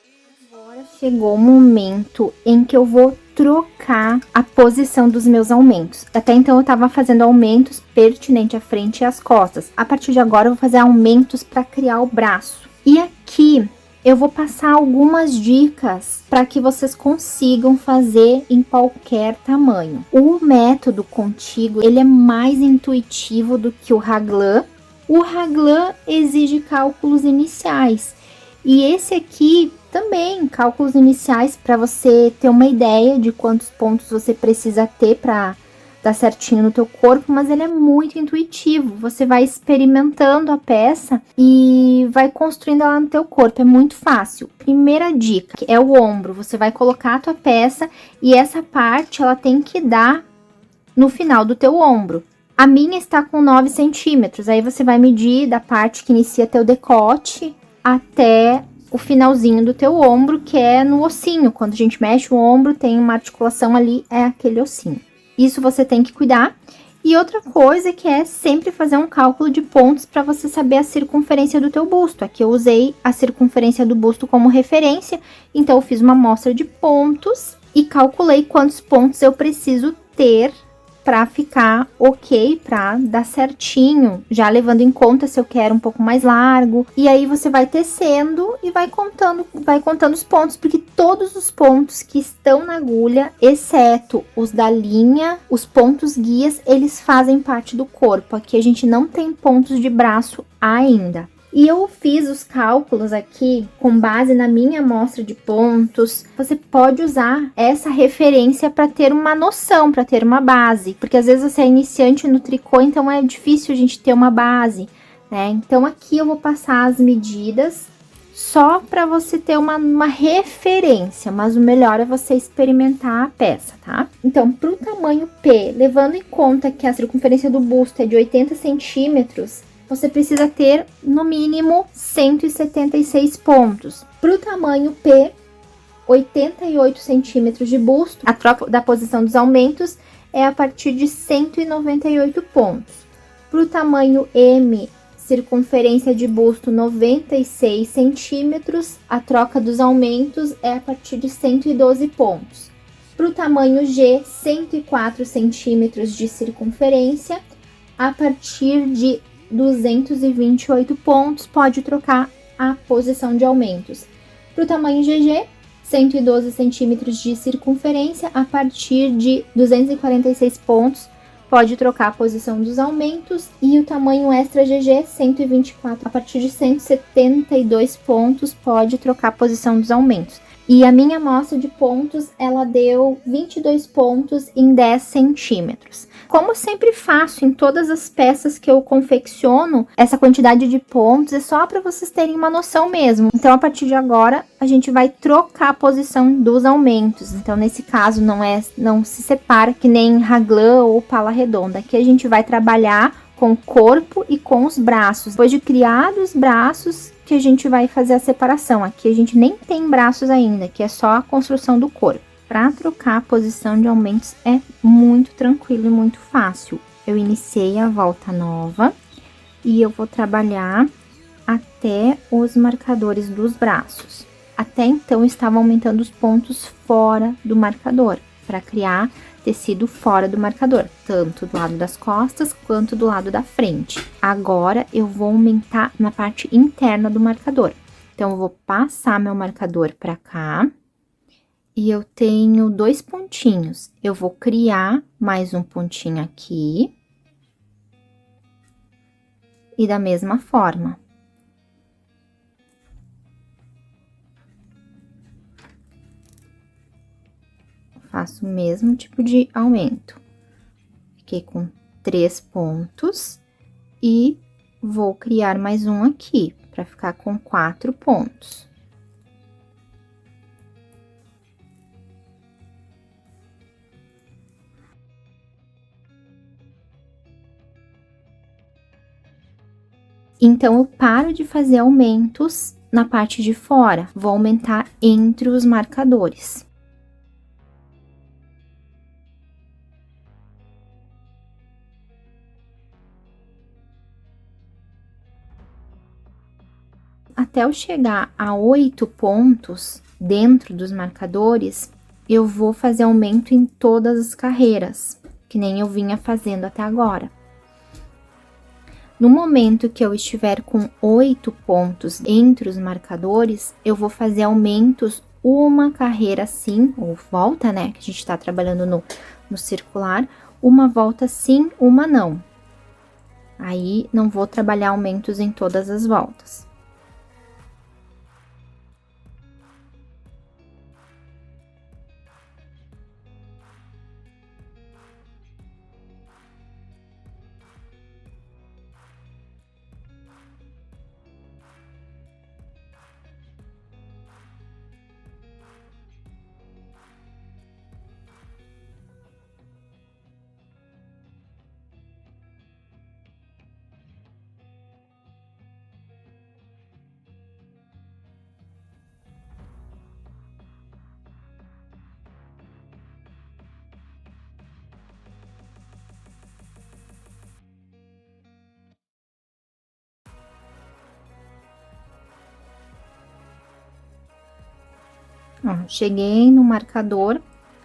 Agora chegou o momento em que eu vou trocar a posição dos meus aumentos. Até então eu estava fazendo aumentos pertinente à frente e às costas. A partir de agora eu vou fazer aumentos para criar o braço. E aqui eu vou passar algumas dicas para que vocês consigam fazer em qualquer tamanho. O método contigo, ele é mais intuitivo do que o raglan. O raglan exige cálculos iniciais. E esse aqui também, cálculos iniciais para você ter uma ideia de quantos pontos você precisa ter para dar certinho no teu corpo, mas ele é muito intuitivo. Você vai experimentando a peça e vai construindo ela no teu corpo, é muito fácil. Primeira dica é o ombro. Você vai colocar a tua peça e essa parte ela tem que dar no final do teu ombro. A minha está com 9 centímetros, aí você vai medir da parte que inicia teu decote até o finalzinho do teu ombro, que é no ossinho. Quando a gente mexe o ombro, tem uma articulação ali, é aquele ossinho. Isso você tem que cuidar. E outra coisa que é sempre fazer um cálculo de pontos para você saber a circunferência do teu busto. Aqui eu usei a circunferência do busto como referência, então eu fiz uma amostra de pontos e calculei quantos pontos eu preciso ter para ficar ok, para dar certinho, já levando em conta se eu quero um pouco mais largo. E aí você vai tecendo e vai contando os pontos, porque todos os pontos que estão na agulha, exceto os da linha, os pontos guias, eles fazem parte do corpo. Aqui a gente não tem pontos de braço ainda. E eu fiz os cálculos aqui com base na minha amostra de pontos. Você pode usar essa referência para ter uma noção, para ter uma base. Porque às vezes você é iniciante no tricô, então é difícil a gente ter uma base, né? Então aqui eu vou passar as medidas só para você ter uma referência. Mas o melhor é você experimentar a peça, tá? Então, para o tamanho P, levando em conta que a circunferência do busto é de 80 centímetros... você precisa ter, no mínimo, 176 pontos. Para o tamanho P, 88 centímetros de busto, a troca da posição dos aumentos é a partir de 198 pontos. Para o tamanho M, circunferência de busto 96 centímetros, a troca dos aumentos é a partir de 112 pontos. Para o tamanho G, 104 centímetros de circunferência, a partir de 228 pontos, pode trocar a posição de aumentos. Para o tamanho GG, 112 centímetros de circunferência, a partir de 246 pontos, pode trocar a posição dos aumentos. E o tamanho extra GG, 124, a partir de 172 pontos, pode trocar a posição dos aumentos. E a minha amostra de pontos, ela deu 22 pontos em 10 centímetros. Como sempre faço em todas as peças que eu confecciono, essa quantidade de pontos é só para vocês terem uma noção mesmo. Então, a partir de agora, a gente vai trocar a posição dos aumentos. Então, nesse caso, não se separa que nem raglan ou pala redonda. Aqui a gente vai trabalhar com o corpo e com os braços. Depois de criar os braços, que a gente vai fazer a separação. Aqui a gente nem tem braços ainda, que é só a construção do corpo. Para trocar a posição de aumentos é muito tranquilo e muito fácil. Eu iniciei a volta nova e eu vou trabalhar até os marcadores dos braços. Até então, eu estava aumentando os pontos fora do marcador, para criar tecido fora do marcador, tanto do lado das costas quanto do lado da frente. Agora, eu vou aumentar na parte interna do marcador. Então, eu vou passar meu marcador para cá. E eu tenho 2 pontinhos. Eu vou criar mais um pontinho aqui. E da mesma forma. Faço o mesmo tipo de aumento. Fiquei com 3 pontos. E vou criar mais um aqui, para ficar com 4 pontos. Então, eu paro de fazer aumentos na parte de fora, vou aumentar entre os marcadores. Até eu chegar a 8 pontos dentro dos marcadores, eu vou fazer aumento em todas as carreiras, que nem eu vinha fazendo até agora. No momento que eu estiver com 8 pontos entre os marcadores, eu vou fazer aumentos uma carreira sim, ou volta, né? Que a gente tá trabalhando no circular, uma volta sim, uma não. Aí, não vou trabalhar aumentos em todas as voltas. Ó, cheguei no marcador,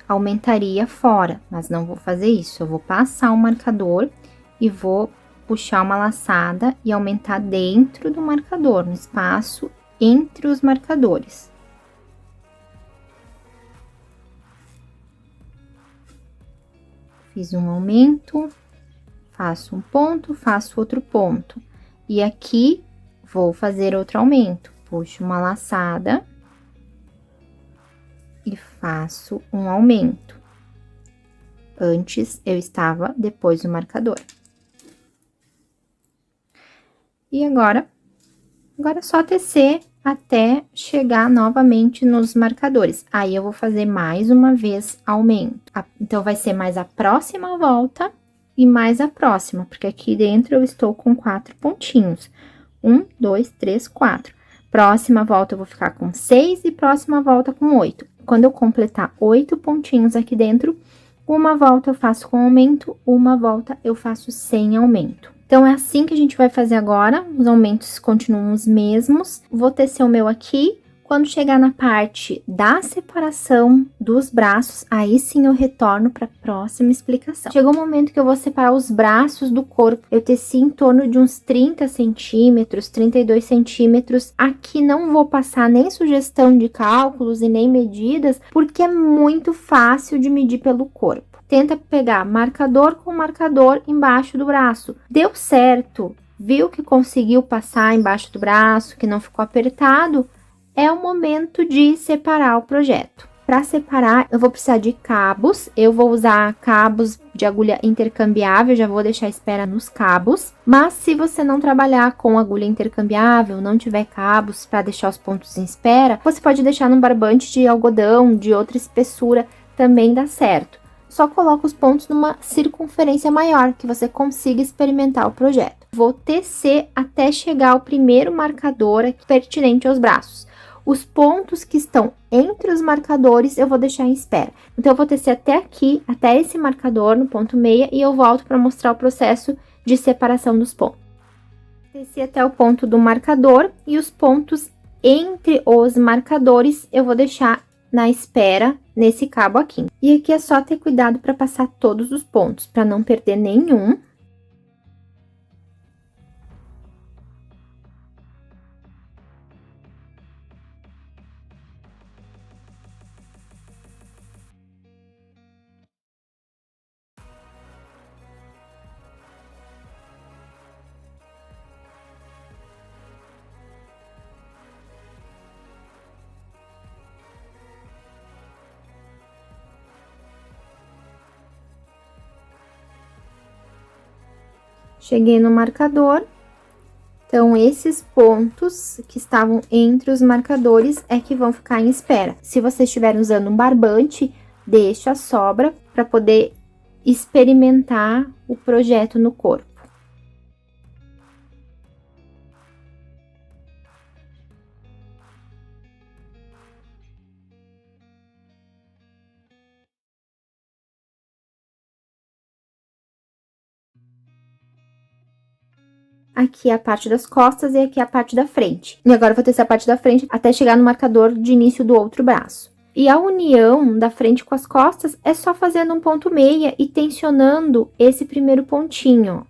aumentaria fora, mas não vou fazer isso. Eu vou passar o marcador e vou puxar uma laçada e aumentar dentro do marcador, no espaço entre os marcadores. Fiz um aumento, faço um ponto, faço outro ponto. E aqui, vou fazer outro aumento. Puxo uma laçada e faço um aumento. Antes eu estava depois do marcador. E agora é só tecer até chegar novamente nos marcadores. Aí, eu vou fazer mais uma vez aumento. Então, vai ser mais a próxima volta e mais a próxima, porque aqui dentro eu estou com 4 pontinhos. 1, 2, 3, 4. Próxima volta eu vou ficar com 6 e próxima volta com 8. Quando eu completar 8 pontinhos aqui dentro, uma volta eu faço com aumento, uma volta eu faço sem aumento. Então, é assim que a gente vai fazer agora, os aumentos continuam os mesmos. Vou tecer o meu aqui. Quando chegar na parte da separação dos braços, aí sim eu retorno para a próxima explicação. Chegou o momento que eu vou separar os braços do corpo. Eu teci em torno de uns 30 centímetros, 32 centímetros. Aqui não vou passar nem sugestão de cálculos e nem medidas, porque é muito fácil de medir pelo corpo. Tenta pegar marcador com marcador embaixo do braço. Deu certo? Viu que conseguiu passar embaixo do braço, que não ficou apertado? É o momento de separar o projeto. Para separar, eu vou precisar de cabos. Eu vou usar cabos de agulha intercambiável, já vou deixar à espera nos cabos. Mas se você não trabalhar com agulha intercambiável, não tiver cabos para deixar os pontos em espera, você pode deixar num barbante de algodão, de outra espessura, também dá certo. Só coloca os pontos numa circunferência maior, que você consiga experimentar o projeto. Vou tecer até chegar ao primeiro marcador aqui, pertinente aos braços. Os pontos que estão entre os marcadores eu vou deixar em espera. Então, eu vou tecer até aqui, até esse marcador, no ponto meia, e eu volto para mostrar o processo de separação dos pontos. Teci até o ponto do marcador e os pontos entre os marcadores eu vou deixar na espera nesse cabo aqui. E aqui é só ter cuidado para passar todos os pontos, para não perder nenhum. Cheguei no marcador, então esses pontos que estavam entre os marcadores é que vão ficar em espera. Se você estiver usando um barbante, deixa a sobra para poder experimentar o projeto no corpo. Aqui é a parte das costas e aqui é a parte da frente. E agora eu vou tecer a parte da frente até chegar no marcador de início do outro braço. E a união da frente com as costas é só fazendo um ponto meia e tensionando esse primeiro pontinho.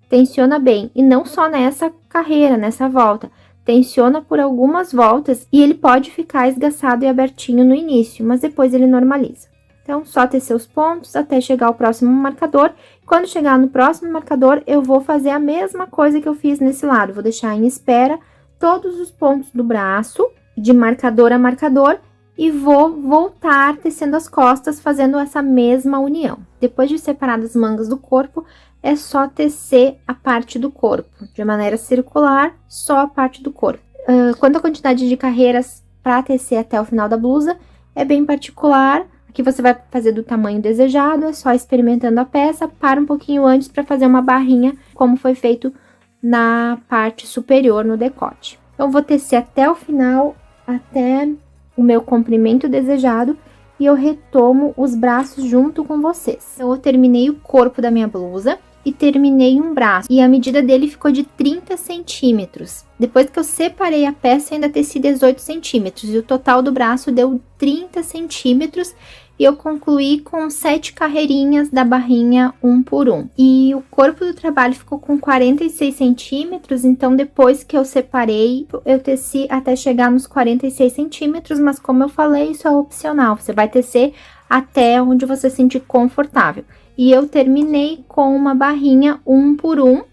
Tensiona bem, e não só nessa carreira, nessa volta. Tensiona por algumas voltas e ele pode ficar esgaçado e abertinho no início, mas depois ele normaliza. Então, só tecer os pontos até chegar ao próximo marcador. Quando chegar no próximo marcador, eu vou fazer a mesma coisa que eu fiz nesse lado. Vou deixar em espera todos os pontos do braço, de marcador a marcador, e vou voltar tecendo as costas, fazendo essa mesma união. Depois de separar as mangas do corpo, é só tecer a parte do corpo, de maneira circular, só a parte do corpo. Quanto à quantidade de carreiras para tecer até o final da blusa, é bem particular. Aqui você vai fazer do tamanho desejado, é só experimentando a peça, para um pouquinho antes para fazer uma barrinha, como foi feito na parte superior, no decote. Então, vou tecer até o final, até o meu comprimento desejado, e eu retomo os braços junto com vocês. Então, eu terminei o corpo da minha blusa e terminei um braço, e a medida dele ficou de 30 centímetros. Depois que eu separei a peça, ainda teci 18 centímetros, e o total do braço deu 30 centímetros, e eu concluí com 7 carreirinhas da barrinha 1 por 1. E o corpo do trabalho ficou com 46 centímetros, então depois que eu separei, eu teci até chegar nos 46 centímetros, mas como eu falei, isso é opcional, você vai tecer até onde você se sentir confortável. E eu terminei com uma barrinha 1 por 1,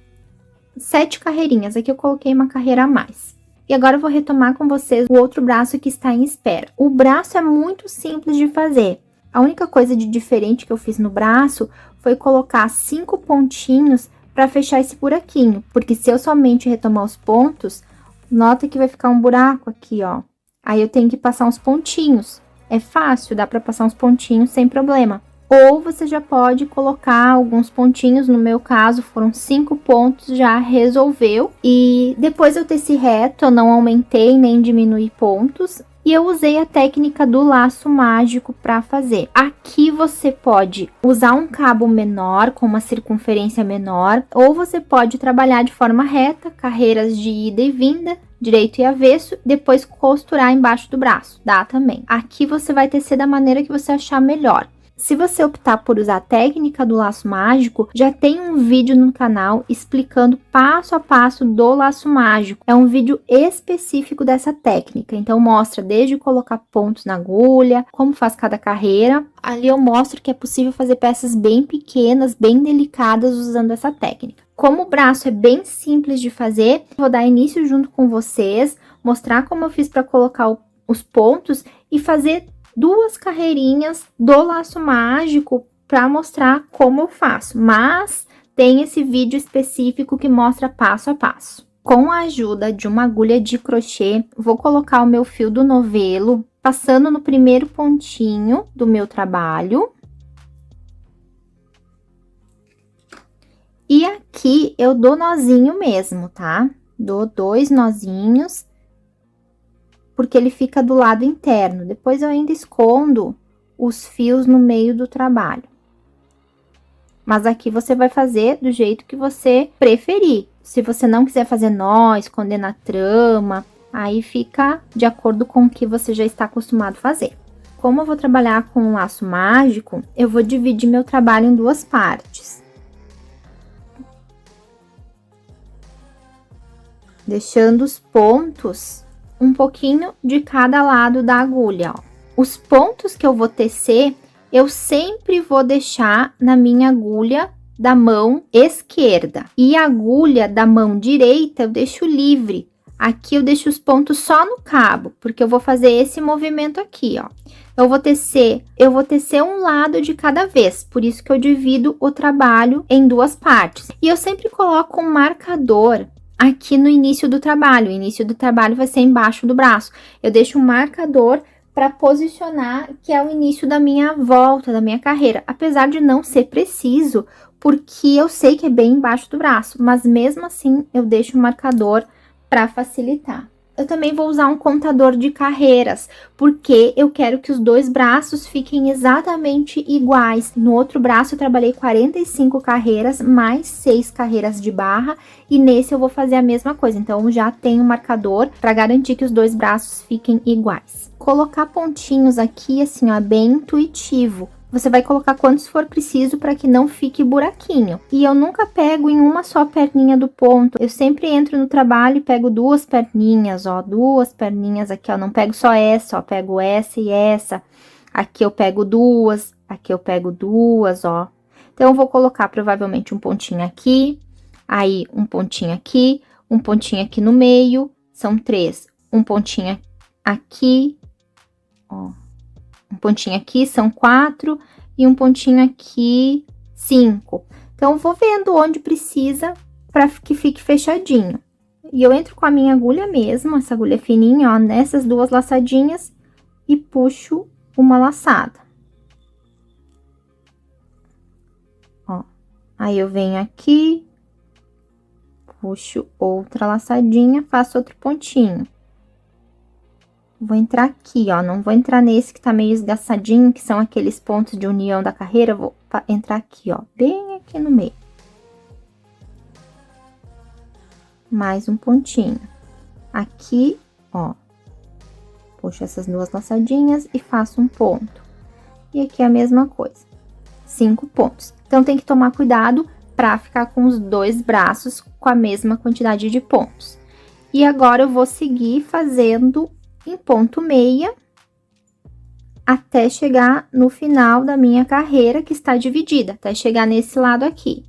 7 carreirinhas, aqui eu coloquei uma carreira a mais. E agora eu vou retomar com vocês o outro braço que está em espera. O braço é muito simples de fazer. A única coisa de diferente que eu fiz no braço foi colocar 5 pontinhos para fechar esse buraquinho. Porque se eu somente retomar os pontos, nota que vai ficar um buraco aqui, ó. Aí eu tenho que passar uns pontinhos. É fácil, dá para passar uns pontinhos sem problema. Ou você já pode colocar alguns pontinhos, no meu caso foram 5 pontos, já resolveu. E depois eu teci reto, eu não aumentei nem diminuí pontos. E eu usei a técnica do laço mágico para fazer. Aqui você pode usar um cabo menor, com uma circunferência menor, ou você pode trabalhar de forma reta, carreiras de ida e vinda, direito e avesso, depois costurar embaixo do braço, dá também. Aqui você vai tecer da maneira que você achar melhor. Se você optar por usar a técnica do laço mágico, já tem um vídeo no canal explicando passo a passo do laço mágico. É um vídeo específico dessa técnica, então mostra desde colocar pontos na agulha, como faz cada carreira. Ali eu mostro que é possível fazer peças bem pequenas, bem delicadas usando essa técnica. Como o braço é bem simples de fazer, vou dar início junto com vocês, mostrar como eu fiz para colocar os pontos e fazer 2 carreirinhas do laço mágico para mostrar como eu faço, mas tem esse vídeo específico que mostra passo a passo. Com a ajuda de uma agulha de crochê, vou colocar o meu fio do novelo, passando no primeiro pontinho do meu trabalho. E aqui eu dou nozinho mesmo, tá? Dou 2 nozinhos, porque ele fica do lado interno. Depois eu ainda escondo os fios no meio do trabalho. Mas aqui você vai fazer do jeito que você preferir. Se você não quiser fazer nó, esconder na trama, aí fica de acordo com o que você já está acostumado a fazer. Como eu vou trabalhar com um laço mágico, eu vou dividir meu trabalho em 2 partes. Deixando os pontos um pouquinho de cada lado da agulha, ó. Os pontos que eu vou tecer, eu sempre vou deixar na minha agulha da mão esquerda. E a agulha da mão direita eu deixo livre. Aqui eu deixo os pontos só no cabo, porque eu vou fazer esse movimento aqui, ó. Eu vou tecer um lado de cada vez, por isso que eu divido o trabalho em 2 partes. E eu sempre coloco um marcador aqui no início do trabalho. O início do trabalho vai ser embaixo do braço. Eu deixo um marcador para posicionar que é o início da minha volta, da minha carreira. Apesar de não ser preciso, porque eu sei que é bem embaixo do braço, mas mesmo assim eu deixo o marcador para facilitar. Eu também vou usar um contador de carreiras, porque eu quero que os 2 braços fiquem exatamente iguais. No outro braço eu trabalhei 45 carreiras, mais 6 carreiras de barra, e nesse eu vou fazer a mesma coisa. Então, já tenho um marcador para garantir que os 2 braços fiquem iguais. Colocar pontinhos aqui, assim, ó, é bem intuitivo. Você vai colocar quantos for preciso para que não fique buraquinho. E eu nunca pego em uma só perninha do ponto. Eu sempre entro no trabalho e pego 2 perninhas, ó. 2 perninhas aqui, ó. Não pego só essa, ó. Pego essa e essa. Aqui eu pego 2, aqui eu pego 2, ó. Então, eu vou colocar provavelmente um pontinho aqui, aí um pontinho aqui no meio. São 3. Um pontinho aqui, ó. Um pontinho aqui, são 4, e um pontinho aqui, 5. Então, eu vou vendo onde precisa para que fique fechadinho. E eu entro com a minha agulha mesmo, essa agulha fininha, ó, nessas 2 laçadinhas e puxo uma laçada. Ó, aí eu venho aqui, puxo outra laçadinha, faço outro pontinho. Vou entrar aqui, ó, não vou entrar nesse que tá meio esgaçadinho, que são aqueles pontos de união da carreira, vou entrar aqui, ó, bem aqui no meio. Mais um pontinho. Aqui, ó, puxo essas 2 laçadinhas e faço um ponto. E aqui a mesma coisa, 5 pontos. Então, tem que tomar cuidado pra ficar com os 2 braços com a mesma quantidade de pontos. E agora, eu vou seguir fazendo em ponto meia, até chegar no final da minha carreira, que está dividida, até chegar nesse lado aqui.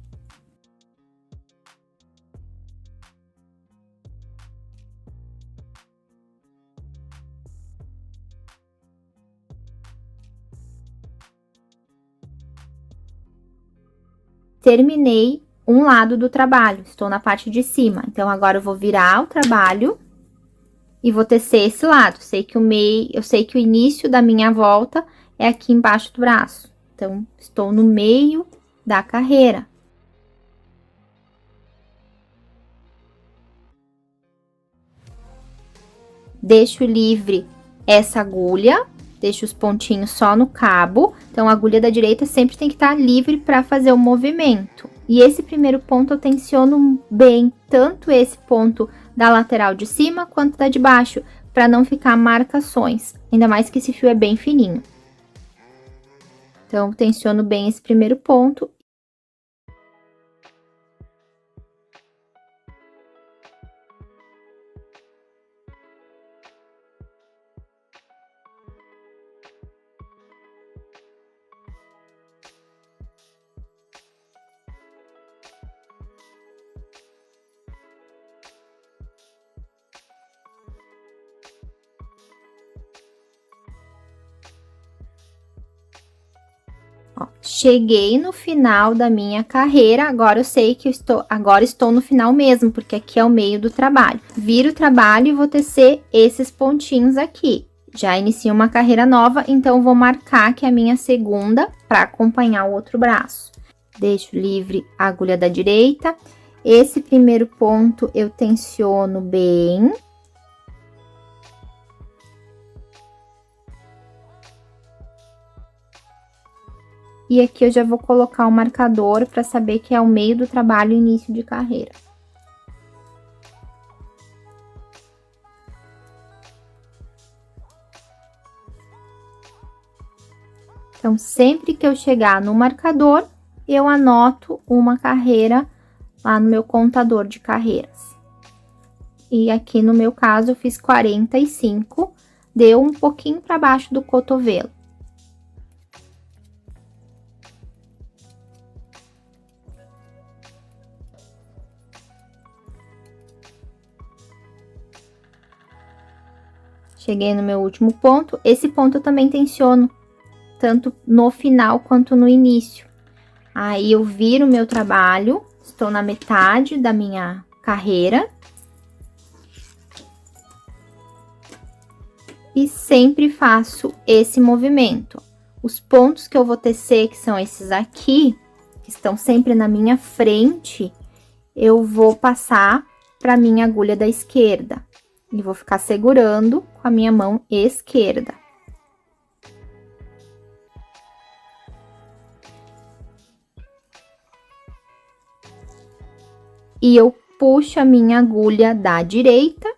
Terminei um lado do trabalho, estou na parte de cima. Então, agora eu vou virar o trabalho e vou tecer esse lado. Eu sei que o início da minha volta é aqui embaixo do braço. Então, estou no meio da carreira. Deixo livre essa agulha, deixo os pontinhos só no cabo. Então, a agulha da direita sempre tem que estar livre para fazer o movimento. E esse primeiro ponto eu tensiono bem, tanto esse ponto da lateral de cima quanto da de baixo, para não ficar marcações, ainda mais que esse fio é bem fininho. Então, tensiono bem esse primeiro ponto. Ó, cheguei no final da minha carreira, agora eu sei que agora estou no final mesmo, porque aqui é o meio do trabalho. Viro o trabalho e vou tecer esses pontinhos aqui. Já inicio uma carreira nova, então vou marcar que é a minha segunda para acompanhar o outro braço. Deixo livre a agulha da direita. Esse primeiro ponto eu tensiono bem. E aqui eu já vou colocar o marcador para saber que é o meio do trabalho e início de carreira. Então, sempre que eu chegar no marcador, eu anoto uma carreira lá no meu contador de carreiras. E aqui no meu caso, eu fiz 45, deu um pouquinho para baixo do cotovelo. Cheguei no meu último ponto. Esse ponto eu também tensiono, tanto no final quanto no início. Aí, eu viro o meu trabalho, estou na metade da minha carreira. E sempre faço esse movimento. Os pontos que eu vou tecer, que são esses aqui, que estão sempre na minha frente, eu vou passar para minha agulha da esquerda. E vou ficar segurando com a minha mão esquerda. E eu puxo a minha agulha da direita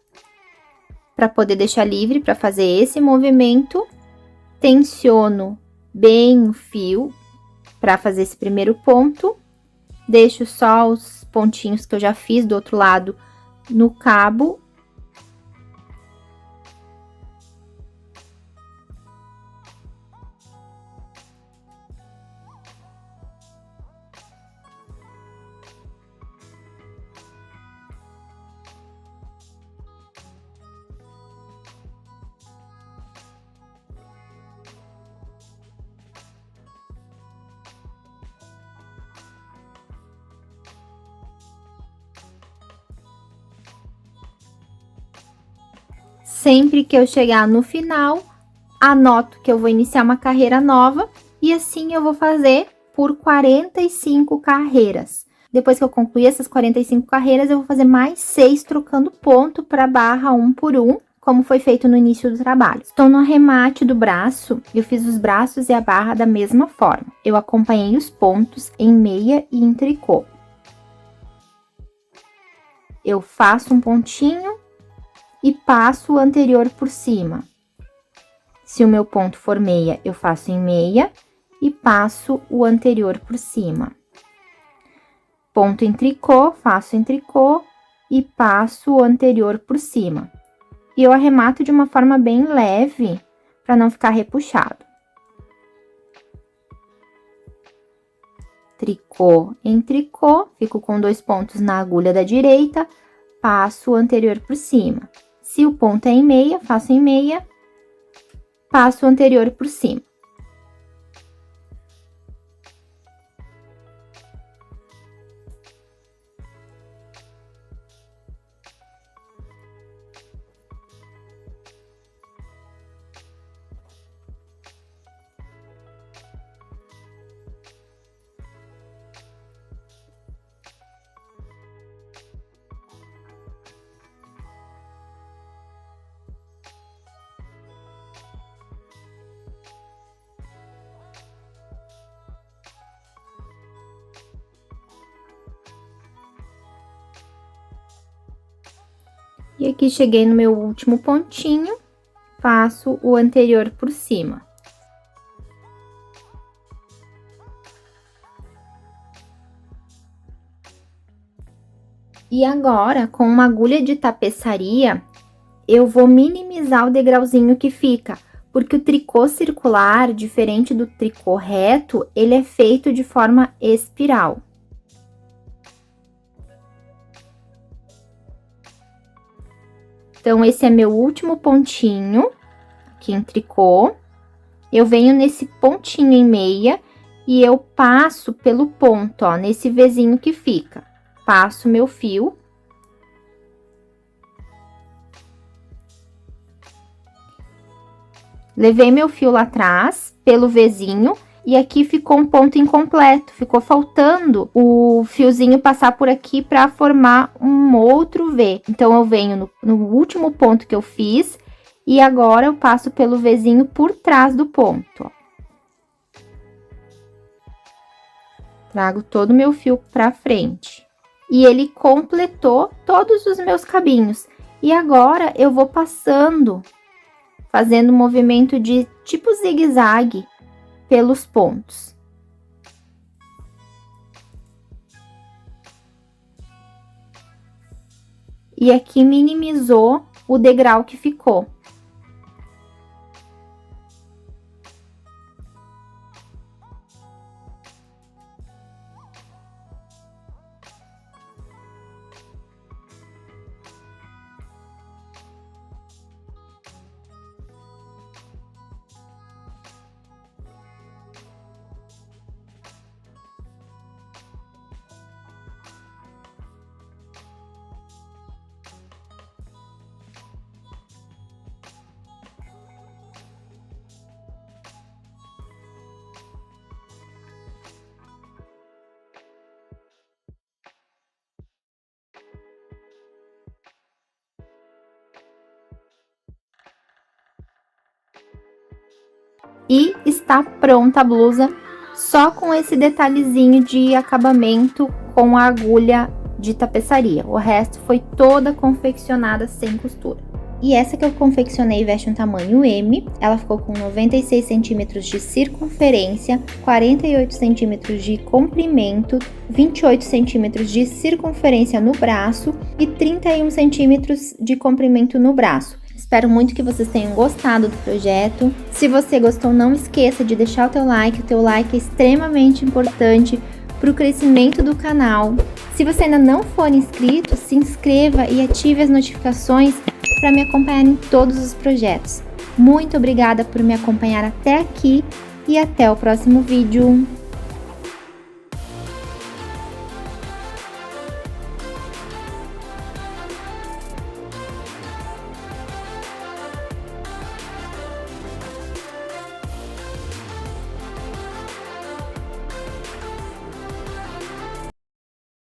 para poder deixar livre para fazer esse movimento. Tensiono bem o fio para fazer esse primeiro ponto. Deixo só os pontinhos que eu já fiz do outro lado no cabo. Sempre que eu chegar no final, anoto que eu vou iniciar uma carreira nova e assim eu vou fazer por 45 carreiras. Depois que eu concluir essas 45 carreiras, eu vou fazer mais 6 trocando ponto para barra 1 por 1, como foi feito no início do trabalho. Estou no arremate do braço, eu fiz os braços e a barra da mesma forma. Eu acompanhei os pontos em meia e em tricô. Eu faço um pontinho e passo o anterior por cima. Se o meu ponto for meia, eu faço em meia e passo o anterior por cima. Ponto em tricô, faço em tricô e passo o anterior por cima. E eu arremato de uma forma bem leve, para não ficar repuxado. Tricô em tricô, fico com 2 pontos na agulha da direita, passo o anterior por cima. Se o ponto é em meia, faço em meia, passo o anterior por cima. E aqui cheguei no meu último pontinho, passo o anterior por cima. E agora, com uma agulha de tapeçaria, eu vou minimizar o degrauzinho que fica, porque o tricô circular, diferente do tricô reto, ele é feito de forma espiral. Então, esse é meu último pontinho aqui em tricô. Eu venho nesse pontinho em meia e eu passo pelo ponto, ó, nesse Vzinho que fica. Passo meu fio. Levei meu fio lá atrás, pelo Vzinho, e aqui ficou um ponto incompleto. Ficou faltando o fiozinho passar por aqui para formar um outro V. Então, eu venho no último ponto que eu fiz, e agora eu passo pelo Vzinho por trás do ponto, ó. Trago todo o meu fio pra frente. E ele completou todos os meus cabinhos. E agora, eu vou passando, fazendo um movimento de tipo zigue-zague pelos pontos. E aqui minimizou o degrau que ficou. E está pronta a blusa, só com esse detalhezinho de acabamento com a agulha de tapeçaria. O resto foi toda confeccionada sem costura. E essa que eu confeccionei veste um tamanho M, ela ficou com 96 centímetros de circunferência, 48 centímetros de comprimento, 28 centímetros de circunferência no braço e 31 centímetros de comprimento no braço. Espero muito que vocês tenham gostado do projeto. Se você gostou, não esqueça de deixar o teu like é extremamente importante para o crescimento do canal. Se você ainda não for inscrito, se inscreva e ative as notificações para me acompanhar em todos os projetos. Muito obrigada por me acompanhar até aqui e até o próximo vídeo.